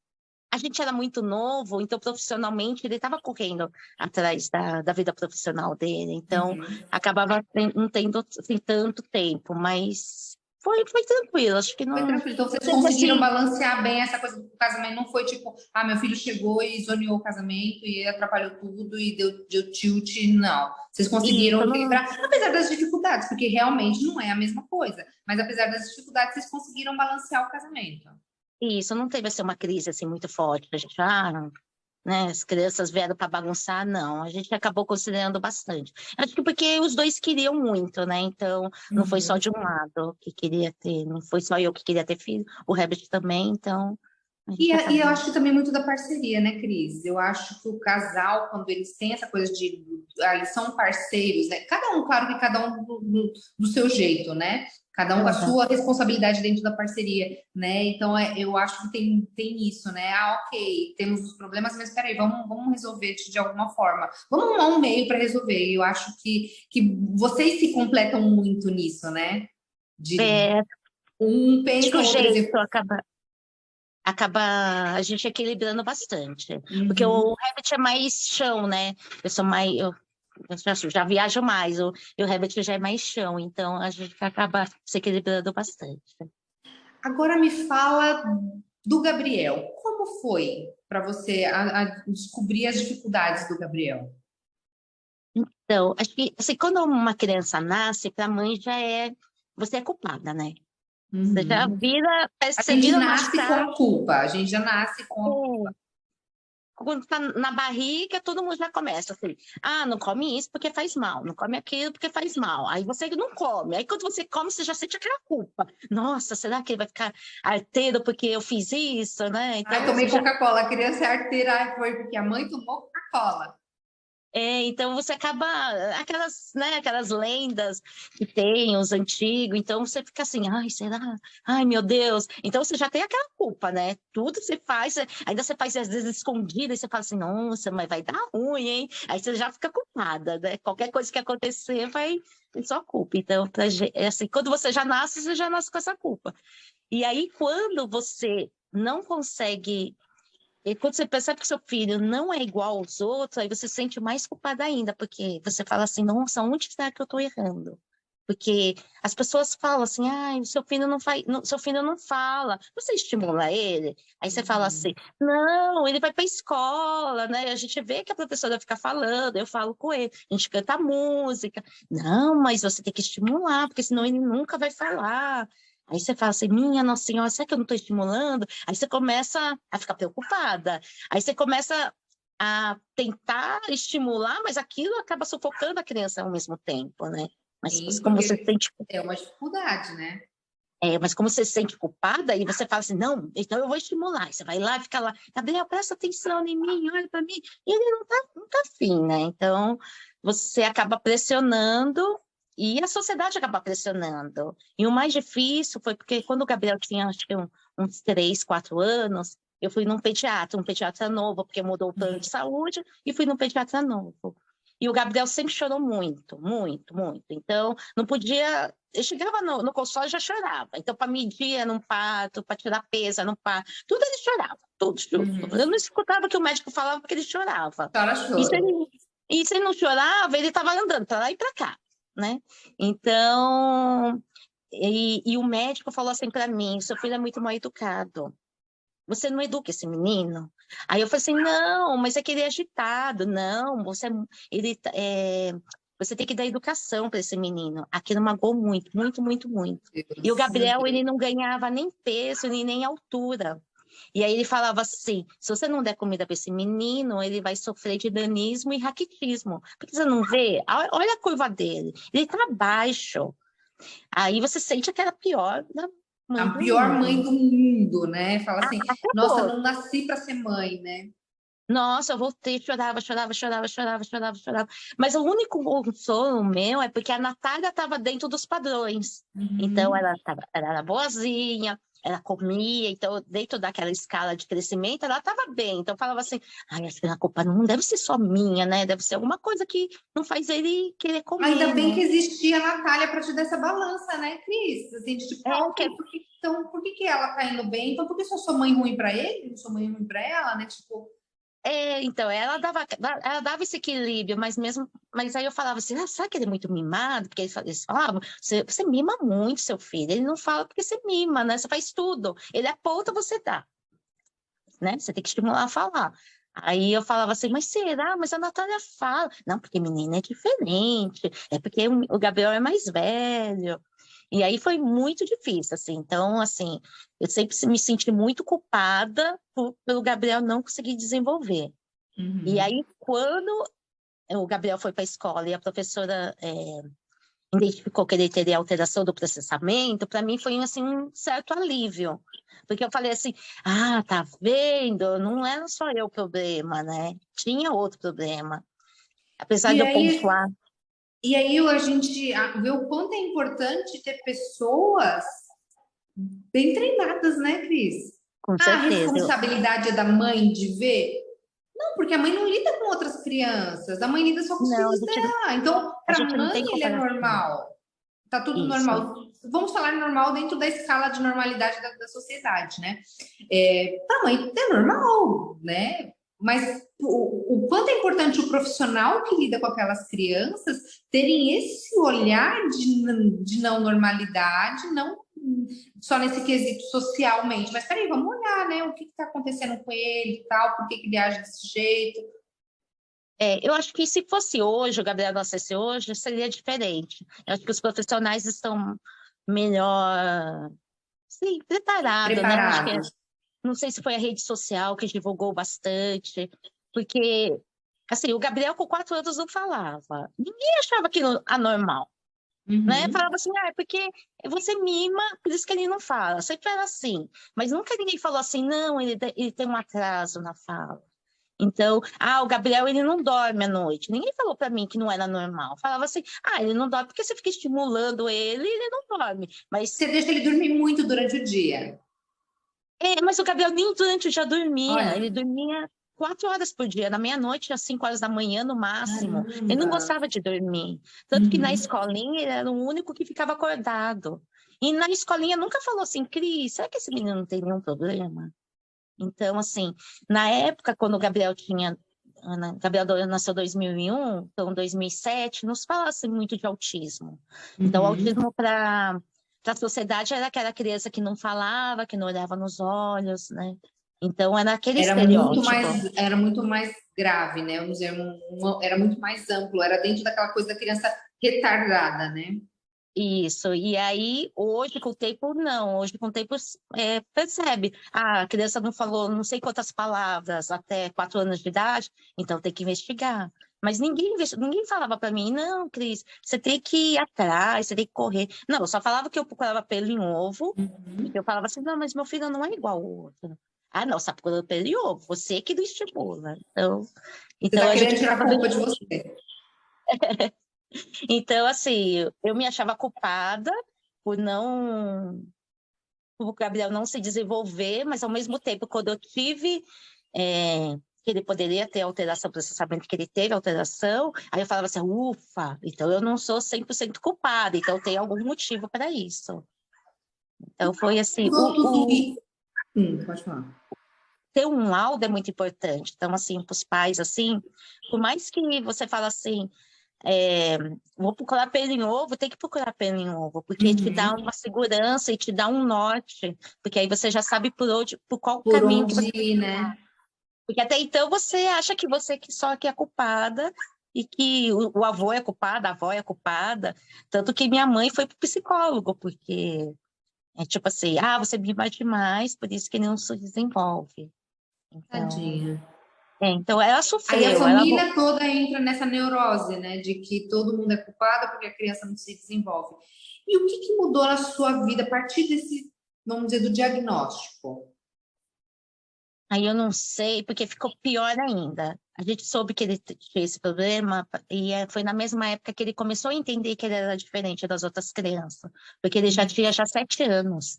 a gente era muito novo, então profissionalmente ele estava correndo atrás da vida profissional dele, então Uhum. acabava não tendo assim, tanto tempo, mas foi tranquilo, acho que Foi não tranquilo. Então, vocês teve conseguiram assim, balancear bem essa coisa do casamento. Não foi tipo, ah, meu filho chegou e zoneou o casamento e atrapalhou tudo e deu tilt. Não. Vocês conseguiram isso, não, equilibrar, apesar das dificuldades, porque realmente não é a mesma coisa. Mas apesar das dificuldades, vocês conseguiram balancear o casamento. isso não teve assim, uma crise assim, muito forte, a gente, né, as crianças vieram para bagunçar, não. A gente acabou considerando bastante. Acho que porque os dois queriam muito, né? Então, não foi só Uhum. de um lado que queria ter, não foi só eu que queria ter filho, o Herbert também, então a gente E eu acabou. acho que também muito da parceria, né, Cris? Eu acho que o casal, quando eles têm essa coisa de. Eles são parceiros, né? Cada um, claro que cada um do seu jeito, né? Cada um com a Uhum. sua responsabilidade dentro da parceria, né? Então, eu acho que tem isso, né? Ah, ok, temos os problemas, mas peraí, vamos resolver de alguma forma. Vamos arrumar um meio para resolver. E eu acho que vocês se completam muito nisso, né? De É, um acho que pensa, o o outro jeito executa. acaba a gente equilibrando bastante. Porque Uhum. o Herbert é mais chão, né? Eu sou mais. Eu já viajo mais, e o Herbert já é mais chão, então a gente acaba se equilibrando bastante. Agora me fala do Gabriel. Como foi para você a descobrir as dificuldades do Gabriel? Então, acho que assim, quando uma criança nasce, para a mãe já é. Você é culpada, né? Você já Uhum. vira. Parece A que você gente vira uma nasce com chave. a culpa, a gente já nasce com a culpa. Quando tá na barriga, todo mundo já começa assim. Ah, não come isso porque faz mal. Não come aquilo porque faz mal. Aí você não come. Aí quando você come, você já sente aquela culpa. Nossa, será que ele vai ficar arteiro porque eu fiz isso, né? Ai, Então você tomei já Coca-Cola, a criança é arteira, ai, foi porque a mãe tomou Coca-Cola. então você acaba aquelas, né, aquelas lendas que tem os antigos, então você fica assim, ai, será? Ai, meu Deus. Então você já tem aquela culpa, né? Tudo que você faz, ainda você faz às vezes escondida e você fala assim, nossa, mas vai dar ruim, hein? Aí você já fica culpada, né? Qualquer coisa que acontecer vai ter sua culpa. Então, é assim, quando você já nasce com essa culpa. E aí, quando você não consegue e quando você percebe que seu filho não é igual aos outros, aí você se sente mais culpada ainda, porque você fala assim, nossa, onde será que eu estou errando? Porque as pessoas falam assim, ah, o seu filho não faz, seu filho não fala. Você estimula ele? Aí você fala assim, não, ele vai para a escola, né? A gente vê que a professora fica falando, eu falo com ele, a gente canta música. Não, mas você tem que estimular, porque senão ele nunca vai falar. Aí você fala assim, minha Nossa Senhora, será que eu não estou estimulando? Aí você começa a ficar preocupada. Aí você começa a tentar estimular, mas aquilo acaba sufocando a criança ao mesmo tempo, né? Mas Sim, como você porque sente, é uma dificuldade, né? mas como você se sente culpada, aí você fala assim, não, então eu vou estimular. Aí você vai lá e fica lá, Gabriel, presta atenção em mim, olha para mim. E ele não tá afim, né? Então, você acaba pressionando e a sociedade acaba pressionando. E o mais difícil foi porque quando o Gabriel tinha, acho que uns 3, 4 anos, eu fui num um pediatra novo, porque mudou o plano de saúde, e fui num pediatra novo. E o Gabriel sempre chorou muito, muito, muito. Então, não podia. Eu chegava no consultório e já chorava. Então, para medir num parto, para tirar peso num parto, tudo ele chorava, tudo, tudo. Eu não escutava o que o médico falava porque ele chorava. Chora E se choro. ele, e se ele não chorava, ele estava andando para lá e para cá, né? Então, e o médico falou assim para mim: seu filho é muito mal educado. Você não educa esse menino? Aí eu falei assim, não, mas é que ele é agitado. Não, você tem que dar educação para esse menino. Aquilo magoou muito, muito, muito, muito. E o Deus, meu Gabriel, ele Deus. não ganhava nem peso, nem altura. E aí ele falava assim, se você não der comida para esse menino, ele vai sofrer de danismo e raquitismo. Porque você não vê? Olha a curva dele. Ele está baixo. Aí você sente aquela pior da mãe A do pior mãe mundo. do mundo, né? Fala assim, nossa, Acabou. não nasci para ser mãe, né? Nossa, eu voltei, chorava, chorava, chorava, chorava, chorava, chorava. Mas o único consolo meu é porque a Natália estava dentro dos padrões. Então, Uhum. ela era boazinha, ela comia, então, dentro daquela escala de crescimento, ela estava bem. Então, eu falava assim, ai, acho que a culpa não deve ser só minha, né? Deve ser alguma coisa que não faz ele querer Ainda comer, bem que né? existia a Natália para te dar essa balança, né, Cris? Assim, de tipo, É, ah, que ok, então, por que que ela tá indo bem? Então, por que eu sou mãe ruim para ele? Não sou mãe ruim para ela, né? Tipo, então, ela dava esse equilíbrio, mas aí eu falava assim, será que ele é muito mimado? Porque eles falavam, você mima muito seu filho, ele não fala porque você mima, né? Você faz tudo, ele aponta, você dá, né? Você tem que estimular a falar. Aí eu falava assim, mas será? Mas a Natália fala. Não, porque menina é diferente, é porque o Gabriel é mais velho. E aí foi muito difícil, assim. Então, assim, eu sempre me senti muito culpada pelo Gabriel não conseguir desenvolver. E uhum. aí, quando o Gabriel foi para a escola e a professora identificou que ele teria alteração do processamento, para mim foi assim, um certo alívio. Porque eu falei assim, tá vendo? Não era só eu o problema, né? Tinha outro problema. Apesar E de eu aí, pontuar, e aí a gente vê o quanto é importante ter pessoas bem treinadas, né, Cris? com A certeza, responsabilidade é da mãe de ver? Não, porque a mãe não lida com outras crianças, a mãe lida só com os não, filhos dela. Então, a para a gente não mãe tem ele é comparação. normal, tá tudo Isso. normal. Vamos falar normal dentro da escala de normalidade da sociedade, né? Para a mãe é normal, né? Mas o quanto é importante o profissional que lida com aquelas crianças terem esse olhar de não normalidade, não só nesse quesito socialmente, mas peraí, vamos olhar, né? O que está acontecendo com ele e tal, por que, que ele age desse jeito. Eu acho que se fosse hoje, o Gabriel nascesse hoje, seria diferente. Eu acho que os profissionais estão melhor, sim, preparados, né? Acho que Preparado. não sei se foi a rede social que divulgou bastante, porque, assim, o Gabriel com 4 anos não falava. Ninguém achava aquilo anormal, né? Uhum. Falava assim, é porque você mima, por isso que ele não fala. Sempre era assim. Mas nunca ninguém falou assim, não, ele tem um atraso na fala. Então, o Gabriel, ele não dorme à noite. Ninguém falou para mim que não era normal. Falava assim, ele não dorme porque você fica estimulando ele e ele não dorme. Você deixa ele dormir muito durante o dia. Mas o Gabriel nem durante o dia dormia. Olha, Ele dormia 4 horas por dia, na meia-noite às 5 horas da manhã no máximo. Ele não caramba. gostava de dormir. Tanto que na Uhum. escolinha ele era o único que ficava acordado. E na escolinha nunca falou assim, Cris, será que esse menino não tem nenhum problema? Então, assim, na época, quando o Gabriel tinha. Gabriel nasceu em 2001, então em 2007, não se falasse muito de autismo. Então, o Uhum. autismo para a sociedade era aquela criança que não falava, que não olhava nos olhos, né? Então, era aquele estereótipo. Era muito mais grave, né? Vamos dizer, era muito mais amplo, era dentro daquela coisa da criança retardada, né? Isso, e aí hoje com o tempo não, hoje com o tempo percebe, a criança não falou não sei quantas palavras até 4 anos de idade, então tem que investigar. Mas ninguém falava para mim, não, Cris, você tem que ir atrás, você tem que correr. Não, eu só falava que eu procurava pelo em ovo, porque eu falava assim, não, mas meu filho não é igual ao outro. Ah, não, você está procurando pelo em ovo, você que não estimula. Então, Você então está a querendo gente tirar a ficava culpa de você. então, assim, eu me achava culpada por o Gabriel não se desenvolver, mas ao mesmo tempo, quando eu tive que ele poderia ter alteração, processamento que ele teve alteração, aí eu falava assim, ufa, então eu não sou 100% culpada, então tem algum motivo para isso. Então foi assim, Mudou tudo isso. Pode falar. ter um laudo é muito importante. Então, assim, para os pais, assim, por mais que você fala assim, vou procurar pelo em ovo, tem que procurar pelo em ovo, porque te dá uma segurança e te dá um norte, porque aí você já sabe por qual Por caminho que você onde tem ir, que né? tomar. Porque até então você acha que você que só que é culpada e que o avô é culpado, a avó é culpada, tanto que minha mãe foi pro psicólogo, porque é tipo assim, você mima demais, por isso que não se desenvolve. Então, Tadinha. então ela Aí a sofreu, ela família toda entra nessa neurose, né? De que todo mundo é culpado porque a criança não se desenvolve. E o que, que mudou na sua vida a partir desse, vamos dizer, do diagnóstico? Aí eu não sei, porque ficou pior ainda. A gente soube que ele tinha esse problema e foi na mesma época que ele começou a entender que ele era diferente das outras crianças, porque ele já tinha 7 anos,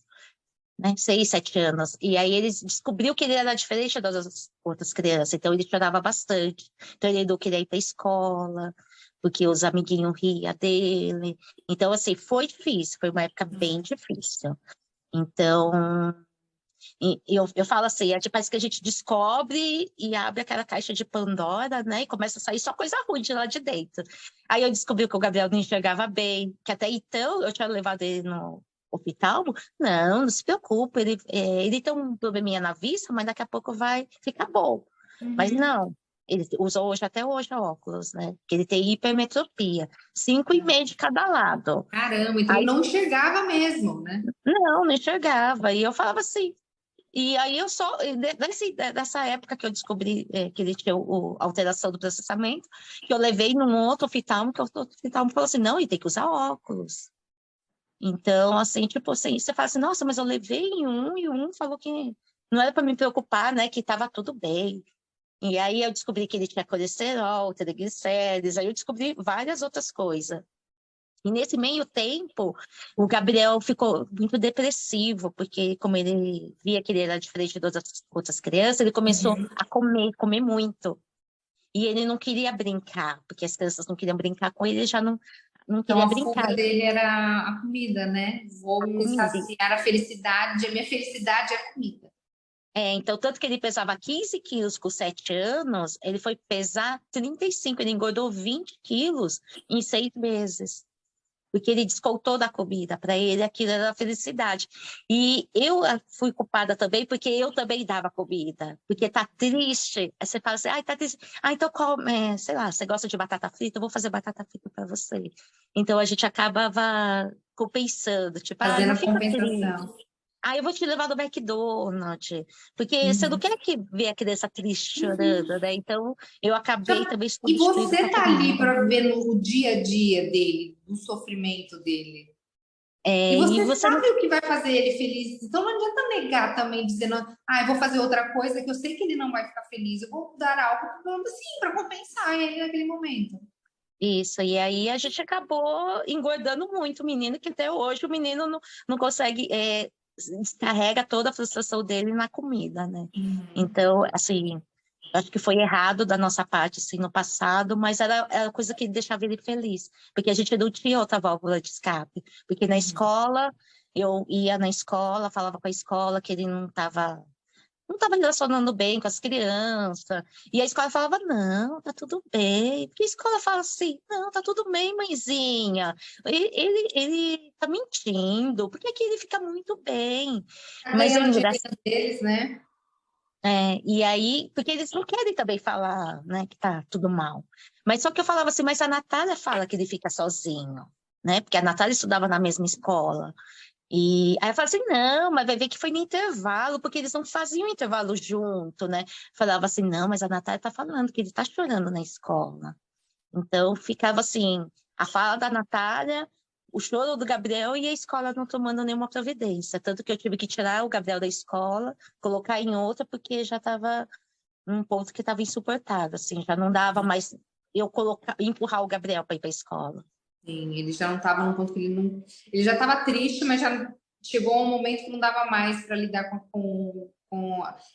né? 6, 7 anos. E aí ele descobriu que ele era diferente das outras crianças, então ele chorava bastante. Então ele não queria ir para a escola, porque os amiguinhos riam dele. Então, assim, foi difícil, foi uma época bem difícil. Então, e eu falo assim, parece que a gente descobre e abre aquela caixa de Pandora, né? E começa a sair só coisa ruim de lá de dentro. Aí eu descobri que o Gabriel não enxergava bem, que até então eu tinha levado ele no hospital. Não se preocupe, ele tem um probleminha na vista, mas daqui a pouco vai ficar bom. Mas não, ele usa até hoje óculos, né? Porque ele tem hipermetropia, 5,5 de cada lado. Caramba, então ele Aí, não enxergava mesmo, né? não enxergava. E eu falava assim, e aí eu só, dessa época que eu descobri que ele tinha alteração do processamento, que eu levei num outro oftalmo, que o outro oftalmo falou assim, não, ele tem que usar óculos. Então, assim, tipo assim, você fala assim, nossa, mas eu levei em um e um falou que não era para me preocupar, né, que estava tudo bem. E aí eu descobri que ele tinha colesterol, triglicérides, aí eu descobri várias outras coisas. E nesse meio tempo, o Gabriel ficou muito depressivo, porque como ele via que ele era diferente das outras crianças, ele começou a comer muito. E ele não queria brincar, porque as crianças não queriam brincar com ele, ele já não Então queria a brincar. fuga dele era a comida, né? Vou A me comida. saciar a felicidade, a minha felicidade é a comida. Então, tanto que ele pesava 15 quilos com 7 anos, ele foi pesar 35, ele engordou 20 quilos em 6 meses. Porque ele descontou da comida, para ele aquilo era felicidade. E eu fui culpada também, porque eu também dava comida, porque tá triste. Aí você fala assim, ai, tá triste. Ah, então come, sei lá, você gosta de batata frita? Eu vou fazer batata frita para você. Então a gente acabava compensando, tipo, Fazendo não a fica triste. compensação. Eu vou te levar no McDonald's, porque você não quer que ver a criança triste chorando, né? Então eu acabei também E substituindo com a você tá ali comida. para ver no dia a dia dele, do sofrimento dele. E E você você não sabe o que vai fazer ele feliz. Então não adianta negar também, dizendo, eu vou fazer outra coisa que eu sei que ele não vai ficar feliz. Eu vou dar algo assim para compensar ele naquele momento. Isso, e aí a gente acabou engordando muito o menino, que até hoje o menino não consegue, descarrega toda a frustração dele na comida, né? Então, assim, acho que foi errado da nossa parte, assim, no passado, mas era coisa que deixava ele feliz, porque a gente não tinha outra válvula de escape, porque na escola, eu ia na escola, falava com a escola que ele não estava relacionando bem com as crianças. E a escola falava, não, tá tudo bem. Porque a escola fala assim, não, tá tudo bem, mãezinha. Ele tá mentindo, porque aqui ele fica muito bem. Tá Mas é ganhando dinheiro engraçado. deles, né? E aí, porque eles não querem também falar, né, que tá tudo mal. Mas só que eu falava assim, mas a Natália fala que ele fica sozinho. né? Porque a Natália estudava na mesma escola. E aí eu falei assim, não, mas vai ver que foi no intervalo, porque eles não faziam intervalo junto, né? Falava assim, não, mas a Natália tá falando que ele tá chorando na escola. Então ficava assim, a fala da Natália, o choro do Gabriel e a escola não tomando nenhuma providência. Tanto que eu tive que tirar o Gabriel da escola, colocar em outra, porque já estava num ponto que estava insuportável, assim, já não dava mais eu colocar, empurrar o Gabriel para ir para a escola. Sim, ele já não estava num ponto que ele não. Ele já estava triste, mas já chegou um momento que não dava mais para lidar com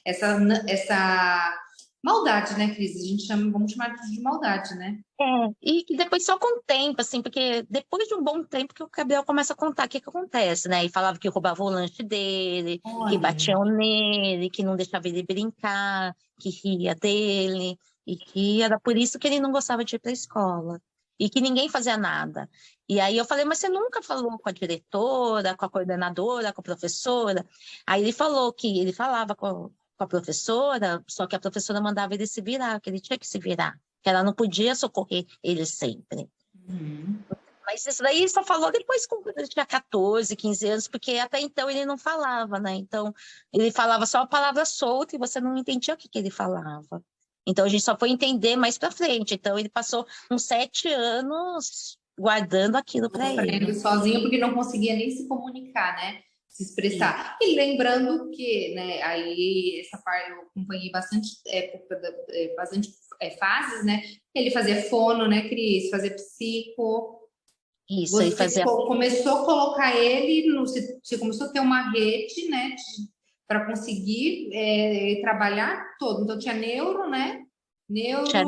essa maldade, né, Cris? A gente chama, vamos chamar de maldade, né? É, e que depois só com o tempo, assim, porque depois de um bom tempo que o Gabriel começa a contar o que que acontece, né? E falava que roubava o lanche dele, que Olha. batiam nele, que não deixava ele brincar, que ria dele, e que era por isso que ele não gostava de ir para a escola, e que ninguém fazia nada. E aí eu falei, mas você nunca falou com a diretora, com a coordenadora, com a professora? Aí ele falou que ele falava com a professora, só que a professora mandava ele se virar, que ele tinha que se virar, que ela não podia socorrer ele sempre. Uhum. Mas isso daí ele só falou depois, quando ele tinha 14, 15 anos, porque até então ele não falava, né? Então, ele falava só a palavra solta e você não entendia o que que ele falava. Então, a gente só foi entender mais para frente. Então, ele passou uns 7 anos guardando aquilo para Sofrendo ele. sozinho porque não conseguia nem se comunicar, né? Se E, expressar. E lembrando que, né, aí essa parte eu acompanhei bastante época, bastante fases, né? Ele fazia fono, né, Cris? Fazia psico. isso, ele Você fazia. começou a colocar ele, você começou a ter uma rede, né, para conseguir trabalhar todo. Então tinha neuro, né? Neuro, Tinha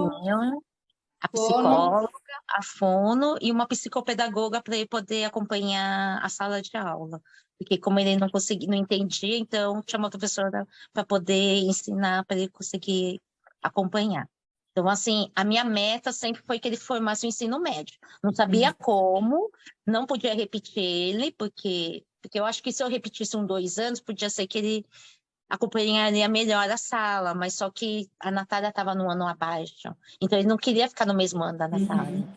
a fono. psicóloga, a fono e uma psicopedagoga para ele poder acompanhar a sala de aula. Porque como ele não conseguia, não entendia, então tinha uma professora para poder ensinar para ele conseguir acompanhar. Então, assim, a minha meta sempre foi que ele formasse o ensino médio. Não sabia como, não podia repetir ele, porque eu acho que se eu repetisse 2 anos, podia ser que ele acompanharia melhor a sala, mas só que a Natália estava no ano abaixo, então ele não queria ficar no mesmo ano da Natália. Uhum.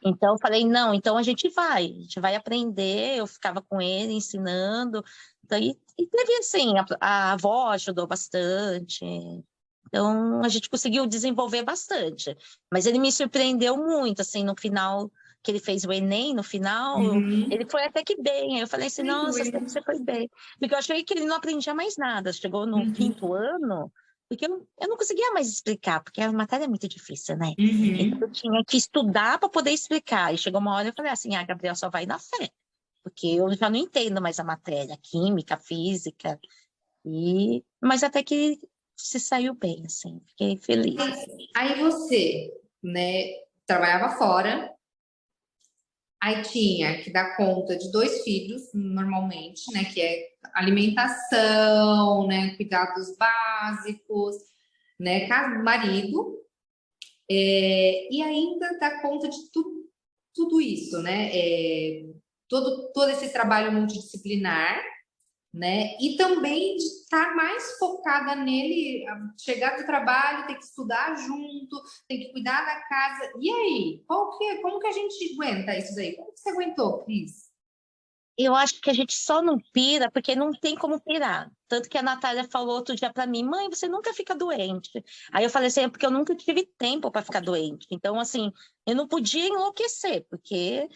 Então eu falei, não, então a gente vai aprender, eu ficava com ele ensinando, então, e teve assim, a avó ajudou bastante, então a gente conseguiu desenvolver bastante, mas ele me surpreendeu muito, assim, no final que ele fez o Enem, no final, Uhum. ele foi até que bem. Aí eu falei assim, Ai, que nossa, legal. você foi bem. Porque eu achei que ele não aprendia mais nada. Chegou no Uhum. 5º ano, porque eu não conseguia mais explicar, porque a matéria é muito difícil, né? Então eu Uhum. tinha que estudar para poder explicar. E chegou uma hora eu falei assim, Gabriel, só vai na fé. Porque eu já não entendo mais a matéria, química, física. Mas até que se saiu bem, assim, fiquei feliz. Aí você, né, trabalhava fora, aí tinha que dar conta de 2 filhos, normalmente, né, que é alimentação, né, cuidados básicos, né, marido, e ainda dar conta de tudo isso, né, todo esse trabalho multidisciplinar, né? E também de estar mais focada nele, chegar do trabalho, ter que estudar junto, tem que cuidar da casa. E aí, como que a gente aguenta isso aí? Como que você aguentou, Cris? Eu acho que a gente só não pira porque não tem como pirar. Tanto que a Natália falou outro dia para mim, mãe, você nunca fica doente. Aí eu falei assim, é porque eu nunca tive tempo para ficar doente. Então, assim, eu não podia enlouquecer, porque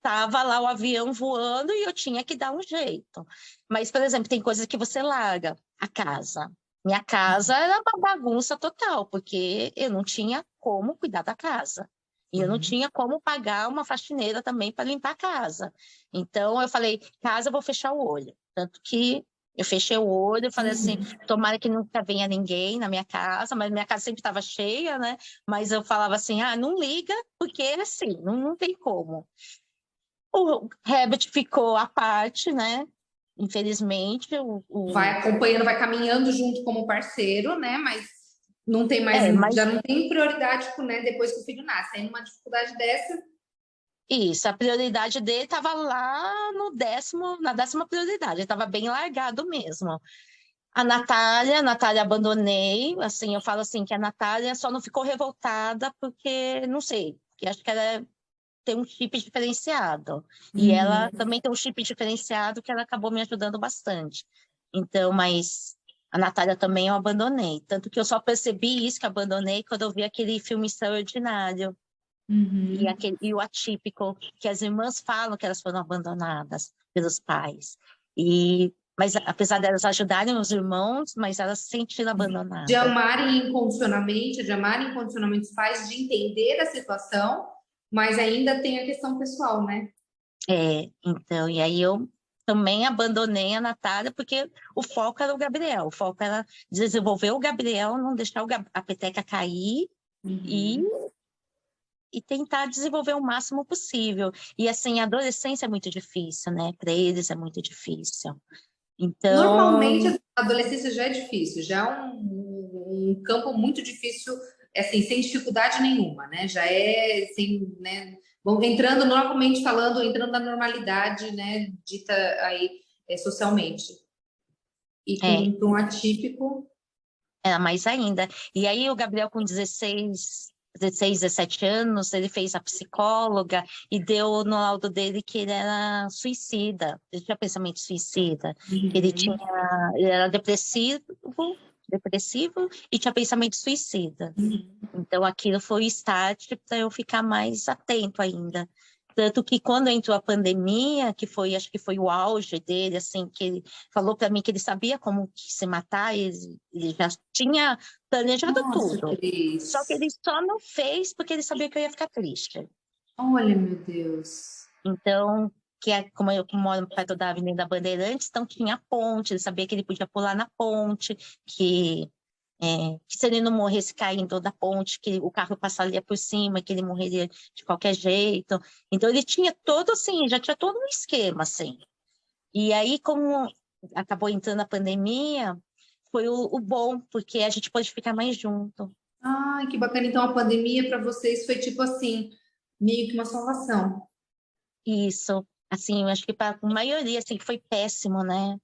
tava lá o avião voando e eu tinha que dar um jeito. Mas, por exemplo, tem coisas que você larga. A casa. Minha casa era uma bagunça total, porque eu não tinha como cuidar da casa. E eu não Uhum. tinha como pagar uma faxineira também para limpar a casa. Então, eu falei, casa, eu vou fechar o olho. Tanto que eu fechei o olho, eu falei assim, tomara que nunca venha ninguém na minha casa, mas minha casa sempre estava cheia, né? Mas eu falava assim, não liga, porque assim, não tem como. O Herbert ficou à parte, né? Infelizmente, Vai acompanhando, vai caminhando junto como parceiro, né? Mas não tem mais, mas já não tem prioridade, né? Depois que o filho nasce. Aí numa dificuldade dessa, isso, a prioridade dele estava lá no na 10ª prioridade, ele estava bem largado mesmo. A Natália abandonei, assim, eu falo assim que a Natália só não ficou revoltada porque, não sei, porque acho que ela tem um chip diferenciado. E ela também tem um chip diferenciado que ela acabou me ajudando bastante. Então, mas a Natália também eu abandonei. Tanto que eu só percebi isso, que eu abandonei, quando eu vi aquele filme Extraordinário. E o Atípico, que as irmãs falam que elas foram abandonadas pelos pais. Mas apesar delas ajudarem os irmãos, mas elas se sentiram De abandonadas. amarem incondicionalmente os pais, de entender a situação, mas ainda tem a questão pessoal, né? Então, e aí eu também abandonei a Natália, porque o foco era o Gabriel, o foco era desenvolver o Gabriel, não deixar a peteca cair e tentar desenvolver o máximo possível. E assim, a adolescência é muito difícil, né? Para eles é muito difícil. Então, Normalmente a adolescência já é difícil, já é um campo muito difícil, assim, sem dificuldade nenhuma, né? Já é sem, né? Vamos entrando normalmente falando, entrando na normalidade, né? Dita aí socialmente. E com um atípico. era mais ainda. E aí o Gabriel com 16, 17 anos, ele fez a psicóloga e deu no laudo dele que ele era suicida, ele tinha pensamento suicida, que ele era depressivo e tinha pensamento suicida. Então aquilo foi o start para eu ficar mais atento ainda. Tanto que quando entrou a pandemia, que foi, acho que foi o auge dele, assim, que ele falou para mim que ele sabia como se matar, ele já tinha planejado tudo. Cris. Só que ele só não fez porque ele sabia que eu ia ficar triste. Olha, meu Deus. Então, como eu moro perto da Avenida Bandeirantes, então tinha a ponte, ele sabia que ele podia pular na ponte, que se ele não morresse caindo da ponte, que o carro passaria por cima, que ele morreria de qualquer jeito. Então, ele tinha todo, assim, já tinha todo um esquema, assim. E aí, como acabou entrando a pandemia, foi o bom, porque a gente pôde ficar mais junto. Ai, que bacana. Então, a pandemia para vocês foi tipo assim, meio que uma salvação. Isso, assim, eu acho que para a maioria, assim, foi péssimo, né?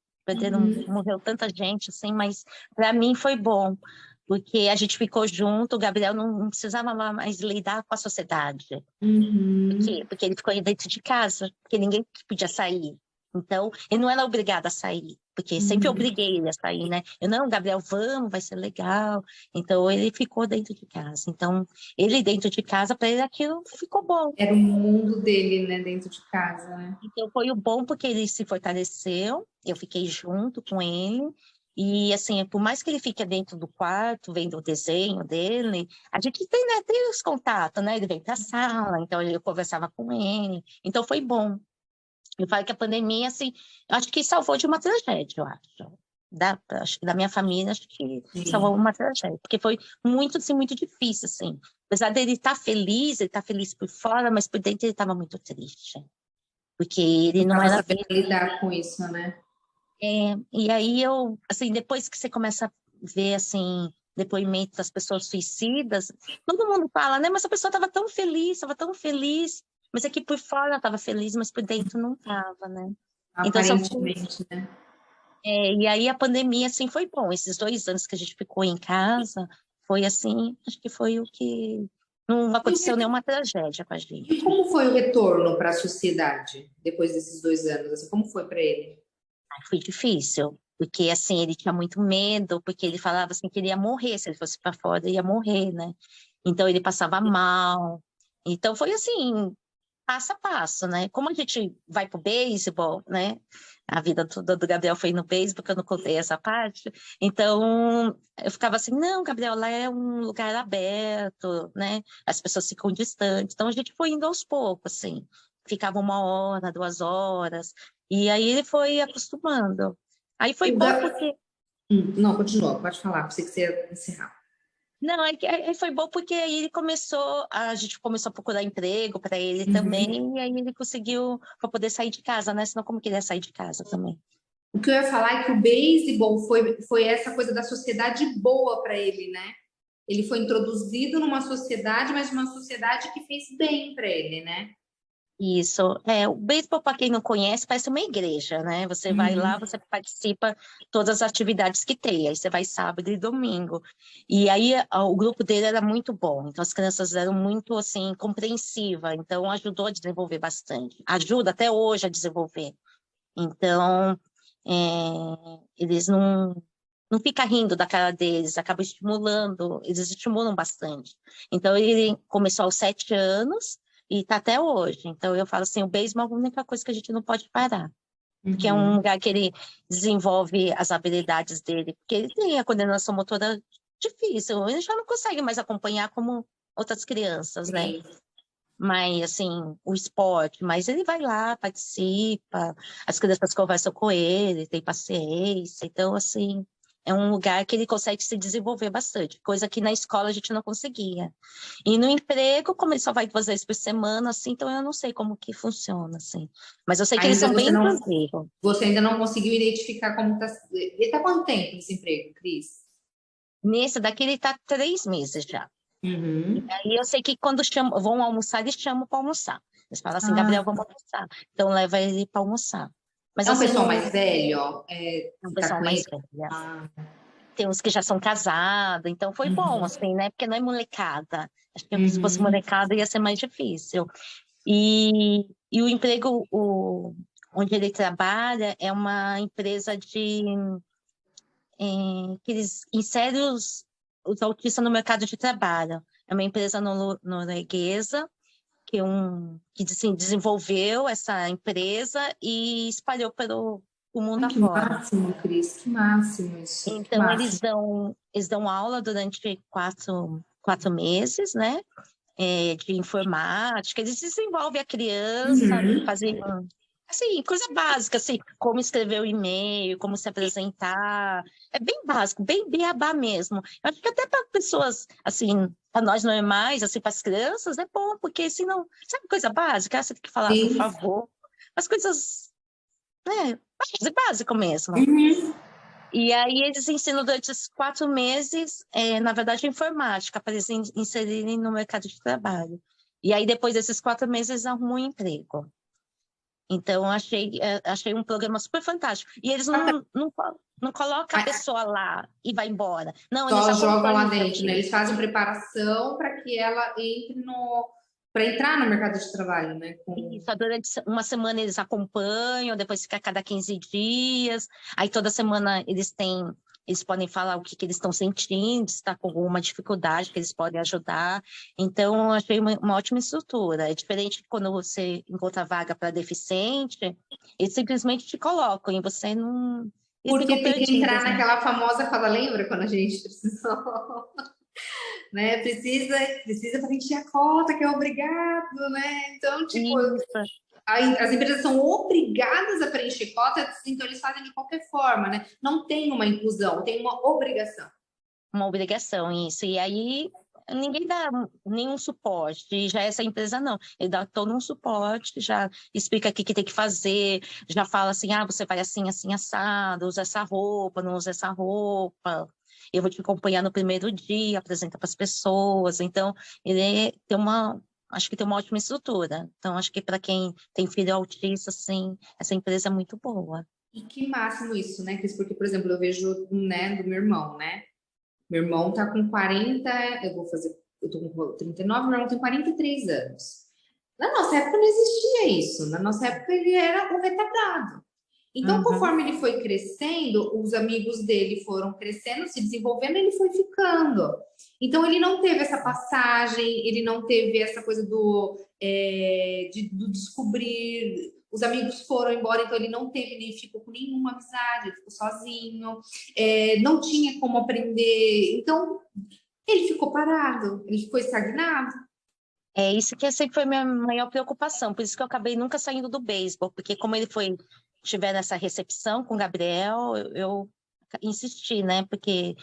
Morreu tanta gente, assim, mas para mim foi bom, porque a gente ficou junto, o Gabriel não precisava mais lidar com a sociedade. Por quê? Porque ele ficou aí dentro de casa, porque ninguém podia sair. Então, ele não era obrigado a sair, porque sempre obriguei ele a sair, né? Eu, não, Gabriel, vamos, vai ser legal. Então, ele ficou dentro de casa. Então, ele dentro de casa, para ele aquilo ficou bom. Era o mundo dele, né, dentro de casa, né? Então, foi o bom porque ele se fortaleceu, eu fiquei junto com ele. E, assim, por mais que ele fique dentro do quarto, vendo o desenho dele, a gente tem, né, tem os contatos, né? Ele veio para a sala, então eu conversava com ele. Então, foi bom. Eu falo que a pandemia, assim, eu acho que salvou de uma tragédia, eu acho. Acho que da minha família, acho que salvou uma tragédia. Porque foi muito, assim, muito difícil, assim. Apesar dele estar feliz, ele está feliz por fora, mas por dentro ele estava muito triste. Porque ele não Para era saber lidar com isso, né? E aí eu, assim, depois que você começa a ver, assim, depoimentos das pessoas suicidas, todo mundo fala, né? Mas a pessoa estava tão feliz, mas aqui por fora ela estava feliz, mas por dentro não estava, né? Então, Aparentemente, né? e aí a pandemia, assim, foi bom. Esses 2 anos que a gente ficou em casa, foi assim, acho que foi o que... Não aconteceu nenhuma tragédia com a gente. E como foi o retorno para a sociedade depois desses 2 anos? Assim, como foi para ele? Foi difícil, porque assim, ele tinha muito medo, porque ele falava assim que ele ia morrer, se ele fosse para fora, ele ia morrer, né? Então ele passava mal. Então foi assim, passo a passo, né? Como a gente vai pro beisebol, né? A vida toda do Gabriel foi no beisebol, porque eu não contei essa parte. Então, eu ficava assim, não, Gabriel, lá é um lugar aberto, né? As pessoas ficam distantes. Então, a gente foi indo aos poucos, assim. Ficava 1 hora, 2 horas. E aí ele foi acostumando. Aí foi O bom Ga- porque Não, continua, pode falar, pensei que você ia encerrar. Não, aí foi bom porque aí a gente começou a procurar emprego para ele também, e aí ele conseguiu para poder sair de casa, né? Senão como que ele ia sair de casa também? O que eu ia falar é que o beisebol foi essa coisa da sociedade boa para ele, né? Ele foi introduzido numa sociedade, mas uma sociedade que fez bem para ele, né? Isso. O beisebol, para quem não conhece, parece uma igreja, né? Você vai lá, Uhum. você participa todas as atividades que tem. Aí você vai sábado e domingo. E aí o grupo dele era muito bom. Então as crianças eram muito assim compreensivas. Então ajudou a desenvolver bastante. Ajuda até hoje a desenvolver. Então eles não ficam rindo da cara deles, acabam estimulando. Eles estimulam bastante. Então ele começou aos 7 anos. E tá até hoje. Então, eu falo assim, o beisebol é a única coisa que a gente não pode parar. Porque é um Uhum. lugar que ele desenvolve as habilidades dele. Porque ele tem a coordenação motora difícil. Ele já não consegue mais acompanhar como outras crianças, né? Sim. Mas, assim, o esporte. Mas ele vai lá, participa. As crianças conversam com ele, tem paciência. Então, assim, é um lugar que ele consegue se desenvolver bastante. Coisa que na escola a gente não conseguia. E no emprego, como ele só vai 2 vezes por semana, assim, então eu não sei como que funciona, assim. Mas eu sei que eles Ainda são bem inclusivos. você ainda não conseguiu identificar como está. Ele está quanto tempo esse emprego, Cris? Nesse daqui ele tá 3 meses já. Uhum. E eu sei que quando vão almoçar, eles chamam para almoçar. Eles falam assim, Gabriel, Ah, vamos almoçar. Então leva ele para almoçar. Mas é um assim, pessoal não mais velho, ó. é um Você tá pessoal com mais ele? velho, né? Ah, Tem uns que já são casados, então foi bom, uhum. assim, né? Porque não é molecada. Acho que se fosse Uhum. molecada ia ser mais difícil. E o emprego onde ele trabalha é uma empresa que eles inserem os autistas no mercado de trabalho. É uma empresa norueguesa que assim, desenvolveu essa empresa e espalhou pelo o mundo Ai, que afora. máximo, Cris, que máximo isso, que Então, máximo. eles dão aula durante 4 meses, né? De informática, eles desenvolvem a criança, Uhum. fazem assim, coisa básica, assim, como escrever o e-mail, como se apresentar. É bem básico, bem beabá mesmo. Eu acho que até para pessoas, assim, para nós normais, assim, para as crianças, é bom, porque senão, sabe coisa básica? Você tem que falar, por Sim. favor. As coisas, né, básico mesmo. Uhum. E aí eles ensinam durante esses 4 meses, na verdade, informática, para eles inserirem no mercado de trabalho. E aí, depois desses 4 meses, eles arrumam um emprego. Então, achei um programa super fantástico. E eles não colocam a Mas pessoa lá e vai embora. Não, eles só jogam lá acompanham o dentro, né? perfil. Eles fazem preparação para que ela entre no, para entrar no mercado de trabalho, né? E Com... só durante uma semana eles acompanham, depois fica a cada 15 dias. Aí toda semana eles podem falar o que eles estão sentindo, se está com alguma dificuldade que eles podem ajudar. Então, eu achei uma ótima estrutura. É diferente de quando você encontra vaga para deficiente, eles simplesmente te colocam e você não. Eles ficam Porque tem que entrar perdidos, né? naquela famosa fala, lembra quando a gente precisou, né? Precisa preencher a cota, que é obrigado, né? Então, tipo, Isso, as empresas são obrigadas a preencher cota, então eles fazem de qualquer forma, né? Não tem uma inclusão, tem uma obrigação. uma obrigação, isso. E aí ninguém dá nenhum suporte, e já essa empresa não. Ele dá todo um suporte, já explica o que tem que fazer, já fala assim, você vai assim, assim, assado, usa essa roupa, não usa essa roupa. Eu vou te acompanhar no primeiro dia, apresenta para as pessoas. Então, acho que tem uma ótima estrutura. Então, acho que para quem tem filho autista, assim, essa empresa é muito boa. E que máximo isso, né, Cris? Porque, por exemplo, eu vejo, né, do meu irmão, né? Meu irmão tá com 40, eu tô com 39, meu irmão tem 43 anos. Na nossa época não existia isso. Na nossa época ele era o retardado. Então, Uhum. conforme ele foi crescendo, os amigos dele foram crescendo, se desenvolvendo, ele foi ficando. Então, ele não teve essa passagem, ele não teve essa coisa do descobrir. Os amigos foram embora, então ele não teve nem ficou com nenhuma amizade, ele ficou sozinho, não tinha como aprender. Então, ele ficou parado, ele ficou estagnado. É isso que sempre foi minha maior preocupação, por isso que eu acabei nunca saindo do beisebol, porque como ele tiver nessa recepção com o Gabriel, eu insisti, né? Porque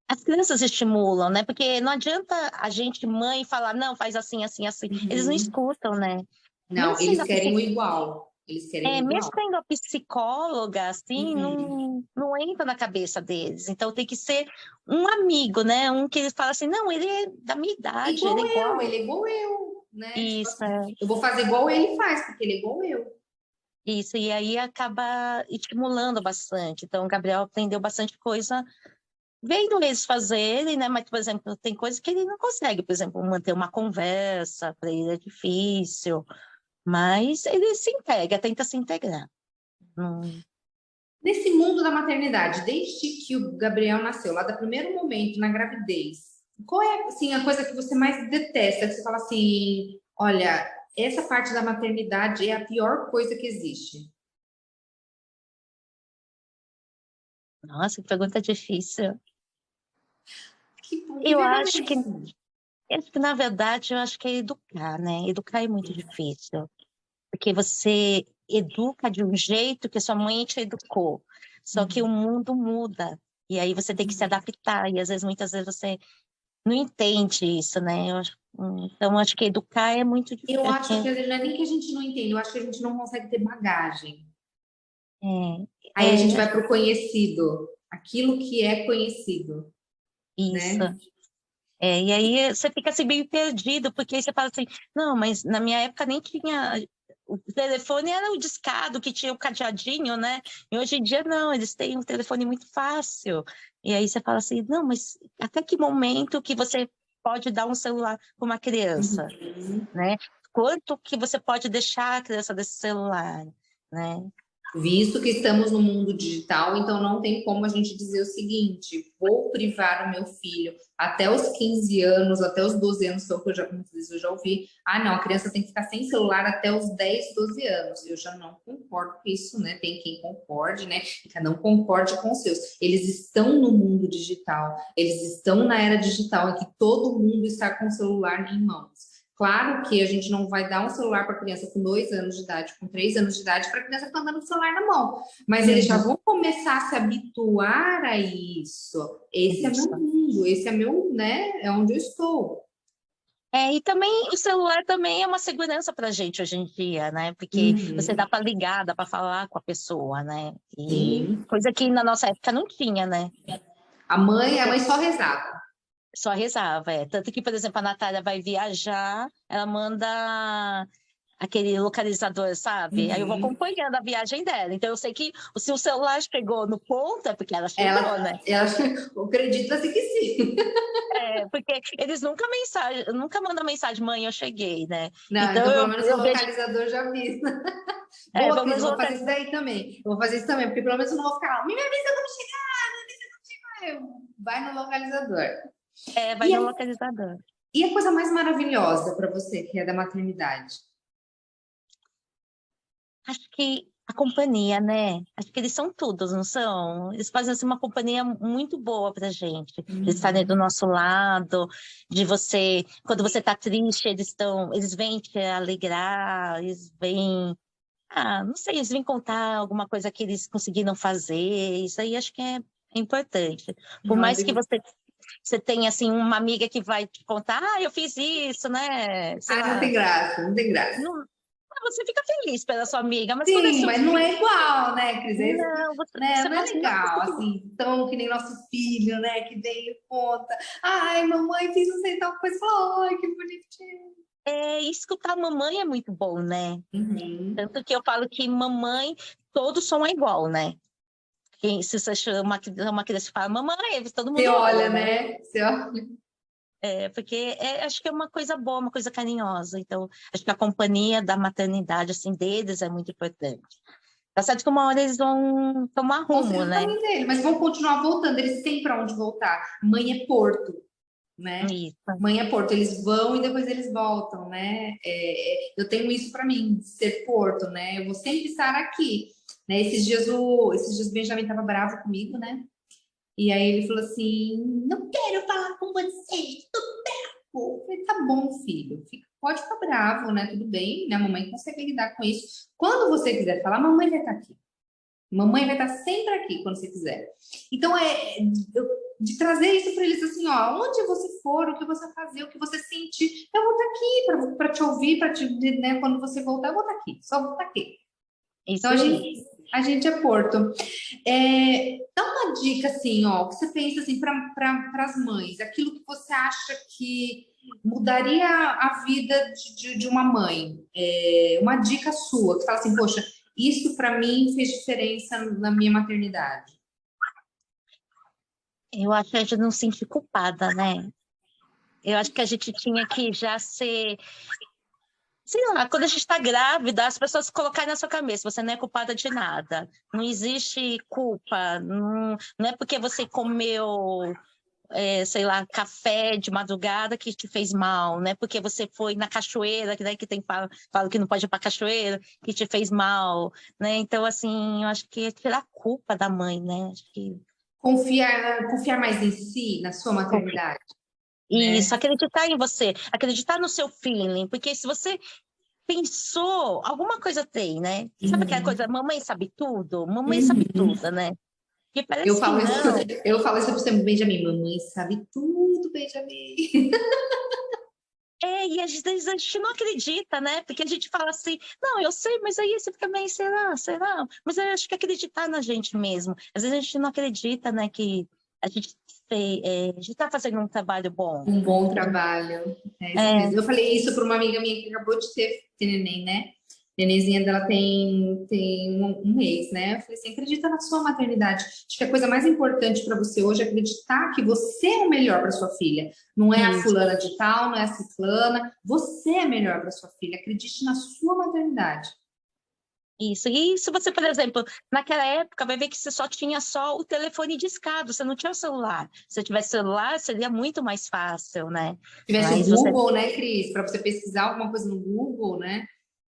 as crianças estimulam, né? Porque não adianta a gente, mãe, falar, não, faz assim, assim, assim. Eles não Uhum. escutam, né? Mesmo Não, sendo eles a, querem psi- o igual. Eles querem o mesmo igual. sendo a psicóloga, assim, Uhum. não entra na cabeça deles. Então tem que ser um amigo, né? Um que eles falam assim, não, ele é da minha idade, ele Igual é eu, igual. ele é igual eu. né? Tipo Isso, assim, eu vou fazer igual ele faz, porque ele é igual eu. isso. E aí acaba estimulando bastante. Então, o Gabriel aprendeu bastante coisa vendo eles fazerem, né? Mas, por exemplo, tem coisas que ele não consegue, por exemplo, manter uma conversa, para ele é difícil, mas ele se integra, tenta se integrar. Hum. Nesse mundo da maternidade, desde que o Gabriel nasceu, lá do primeiro momento na gravidez, qual é assim, a coisa que você mais detesta? Que você fala assim, olha, essa parte da maternidade é a pior coisa que existe. Nossa, que pergunta difícil. Que Eu verdadeiro acho que, assim. na verdade, eu acho que é educar, né? Educar é muito difícil, porque você educa de um jeito que sua mãe te educou, só que o mundo muda, e aí você tem que se adaptar, e às vezes, muitas vezes, você não entende isso, né? Então, eu acho que educar é muito Eu difícil. acho que não é nem que a gente não entende, eu acho que a gente não consegue ter bagagem. Aí a gente vai para o conhecido, aquilo que é conhecido, Isso. né? E aí você fica assim meio perdido, porque aí você fala assim, não, mas na minha época nem tinha. O telefone era o discado que tinha o cadeadinho, né? E hoje em dia não, eles têm um telefone muito fácil. E aí você fala assim, não, mas até que momento que você pode dar um celular para uma criança, Uhum. né? Quanto que você pode deixar a criança desse celular, né? Visto que estamos no mundo digital, então não tem como a gente dizer o seguinte: vou privar o meu filho até os 15 anos, até os 12 anos, que é o que eu já, muitas vezes eu já ouvi. Ah, não, a criança tem que ficar sem celular até os 10, 12 anos. Eu já não concordo com isso, né? Tem quem concorde, né? E cada um concorde com os seus. Eles estão no mundo digital, eles estão na era digital em que todo mundo está com o celular em mãos. Claro que a gente não vai dar um celular para criança com 2 anos de idade, com 3 anos de idade, para a criança ficar andando com o celular na mão. Mas eles já Uhum. vão começar a se habituar a isso. Esse é meu Isso. mundo, esse é meu, né? É onde eu estou. E também o celular também é uma segurança para a gente hoje em dia, né? Porque você dá Uhum. para ligar, dá para falar com a pessoa, né? E Sim. coisa que na nossa época não tinha, né? A mãe só rezava. Só rezava, é. Tanto que, por exemplo, a Natália vai viajar, ela manda aquele localizador, sabe? Aí eu vou Uhum. acompanhando a viagem dela. Então eu sei que se o celular chegou no ponto, é porque ela chegou, Ela, né? ela acredita-se que sim. Porque eles nunca mandam mensagem, mãe, eu cheguei, né? Não, Então então pelo eu, menos o eu vejo, localizador já avisa. Boa, pelo Cris, menos eu o vou fazer isso daí também. Eu vou fazer isso também, porque pelo menos eu não vou ficar lá. Me avisa quando chegar, me avisa quando chegar. Vai no localizador. vai E no a, localizador. e a coisa mais maravilhosa para você, que é da maternidade? Acho que a companhia, né? Acho que eles são todos, não são? Eles fazem assim, uma companhia muito boa pra gente. Eles estarem do nosso lado, de você, quando você tá triste, eles vêm te alegrar, eles vêm, não sei, eles vêm contar alguma coisa que eles conseguiram fazer. Isso aí acho que é importante. Por Ai, mais que você tenha assim uma amiga que vai te contar, eu fiz isso, né? Sei não tem lá. graça, não tem graça. Não, você fica feliz pela sua amiga, mas quando é Sim, seu mas não filho, é igual, né, Cris? É isso que, não, né, você não é fala assim, não, legal, assim, tão que nem nosso filho, né, que veio e conta. Ai, mamãe fez não sei tal coisa. Ai, que bonitinho. escutar a mamãe é muito bom, né? Uhum. Tanto que eu falo que mamãe, todos são igual, né? Se você chama uma criança e fala mamãe, todo Você mundo olha, olha, né? né? Você olha. Porque acho que é uma coisa boa, uma coisa carinhosa. Então, acho que a companhia da maternidade, assim, deles é muito importante. Tá certo que uma hora eles vão tomar Vão rumo, seguir o né? caminho dele, mas vão continuar voltando. Eles têm para onde voltar. Mãe é porto, né? Isso. Mãe é porto. Eles vão e depois eles voltam, né? Eu tenho isso para mim, ser porto, né? Eu vou sempre estar aqui. Né? Esses dias o Benjamin estava bravo comigo, né? E aí ele falou assim: não quero falar com você, tô bravo. Eu falei, tá bom, filho, pode ficar bravo, né? Tudo bem, né? A mamãe consegue lidar com isso. Quando você quiser falar, a mamãe vai estar aqui. Mamãe vai estar sempre aqui quando você quiser. Então, de trazer isso para eles assim, ó, onde você for, o que você fazer, o que você sentir, eu vou estar aqui para te ouvir, para te, né, quando você voltar, eu vou estar aqui, só vou estar aqui. Então Isso aí. a gente é Porto. Dá uma dica assim, ó, que você pensa assim para as mães, aquilo que você acha que mudaria a vida de uma mãe. Uma dica sua, que fala assim, poxa, isso para mim fez diferença na minha maternidade. Eu acho que a gente não se sentir culpada, né? Eu acho que a gente tinha que já ser, sei lá, quando a gente está grávida, as pessoas colocarem na sua cabeça, você não é culpada de nada. Não existe culpa. Não é porque você comeu, sei lá, café de madrugada que te fez mal, não é porque você foi na cachoeira, que daí que tem fala que não pode ir para cachoeira, que te fez mal, né? Então, assim, eu acho que é tirar a culpa da mãe, né? Acho que Confiar mais em si, na sua maternidade, isso, né? acreditar em você, acreditar no seu feeling, porque se você pensou, alguma coisa tem, né? Sabe aquela Uhum. coisa, mamãe sabe tudo, né? E Eu parece que falo isso, não. eu falo isso para você, Benjamin. Mamãe sabe tudo, Benjamin. E às vezes a gente não acredita, né? Porque a gente fala assim, não, eu sei, mas aí você fica meio, será, será? Mas eu acho que acreditar na gente mesmo. Às vezes a gente não acredita, né, que a gente a gente está fazendo um trabalho bom. Um bom trabalho. É isso É, mesmo. Eu falei isso para uma amiga minha que acabou de ter neném, né? Nenenzinha dela tem um mês, né? Eu falei assim, acredita na sua maternidade. Acho que a coisa mais importante para você hoje é acreditar que você é o melhor para sua filha. Não é a isso. fulana de tal, não é a ciclana. Você é melhor para sua filha. Acredite na sua maternidade. Isso. E se você, por exemplo, naquela época, vai ver que você só tinha só o telefone discado, você não tinha o celular. Se eu tivesse celular, seria muito mais fácil, né? Se tivesse o Mas você. Google, né, Cris? Para você pesquisar alguma coisa no Google, né?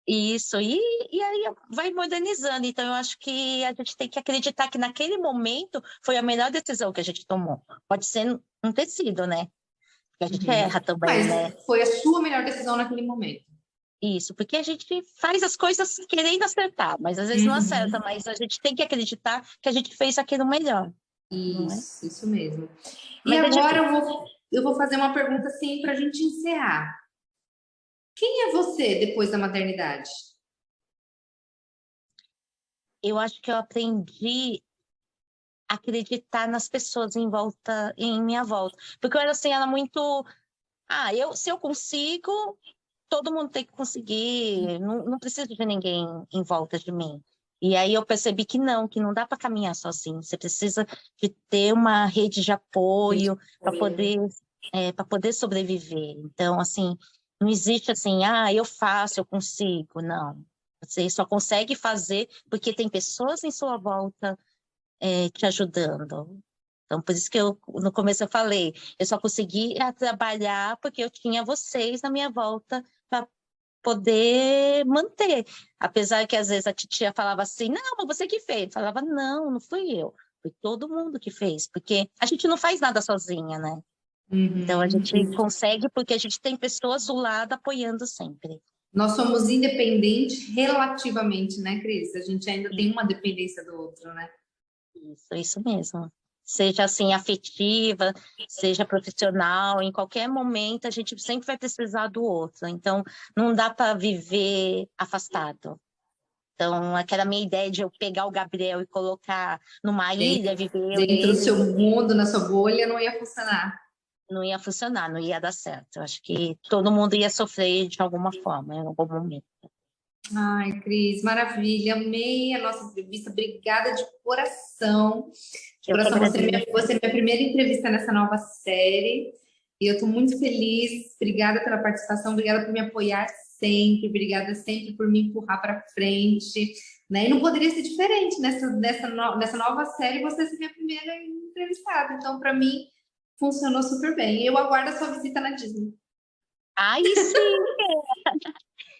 Isso, e aí vai modernizando. Então, eu acho que a gente tem que acreditar que naquele momento foi a melhor decisão que a gente tomou. Pode ser um tecido, né? Porque a gente Uhum. erra também, Mas né? foi a sua melhor decisão naquele momento. Isso, porque a gente faz as coisas querendo acertar, mas às vezes não acerta, Uhum. mas a gente tem que acreditar que a gente fez aquilo melhor, não é? Isso mesmo. E Mas é agora difícil. eu vou fazer uma pergunta assim para a gente encerrar. Quem é você depois da maternidade? Eu acho que eu aprendi a acreditar nas pessoas em volta, em minha volta. Porque eu era assim, era muito. Se eu consigo, todo mundo tem que conseguir, não preciso de ninguém em volta de mim. E aí eu percebi que não dá para caminhar sozinho. Você precisa de ter uma rede de apoio para poder sobreviver. Então, assim, não existe assim, eu faço, eu consigo. Não. Você só consegue fazer porque tem pessoas em sua volta te ajudando. Então, por isso que no começo eu falei, eu só consegui trabalhar porque eu tinha vocês na minha volta para poder manter. Apesar que às vezes a titia falava assim, não, mas você que fez. Eu falava, não, não fui eu. Foi todo mundo que fez, porque a gente não faz nada sozinha, né? Então a Uhum. gente consegue porque a gente tem pessoas do lado apoiando sempre. Nós somos independentes relativamente, né, Cris? A gente ainda tem Isso, uma dependência do outro, né? isso mesmo. Seja assim afetiva, seja profissional, em qualquer momento a gente sempre vai precisar do outro. Então não dá para viver afastado. Então, aquela minha ideia de eu pegar o Gabriel e colocar numa ilha, viver eu e Dentro do seu ele, mundo, na sua bolha, não ia funcionar. não ia funcionar, não ia dar certo. Eu acho que todo mundo ia sofrer de alguma forma, em algum momento. Ai, Cris, maravilha. Amei a nossa entrevista. Obrigada de coração. De Eu que coração, agradeço. você é minha primeira entrevista nessa nova série. E eu estou muito feliz. Obrigada pela participação, obrigada por me apoiar sempre, obrigada sempre por me empurrar para frente. Né? E não poderia ser diferente nessa nova série, você ser minha primeira entrevistada. Então, para mim, funcionou super bem. Eu aguardo a sua visita na Disney. Aí sim!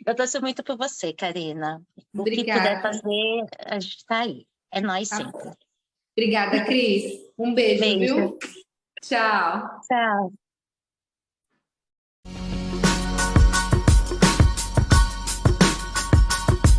Eu torço muito por você, Karina. O que puder Obrigada. fazer, a gente está aí. É nós Tá? sempre. Obrigada, Cris. Um beijo, Beijo. viu? Tchau. Tchau.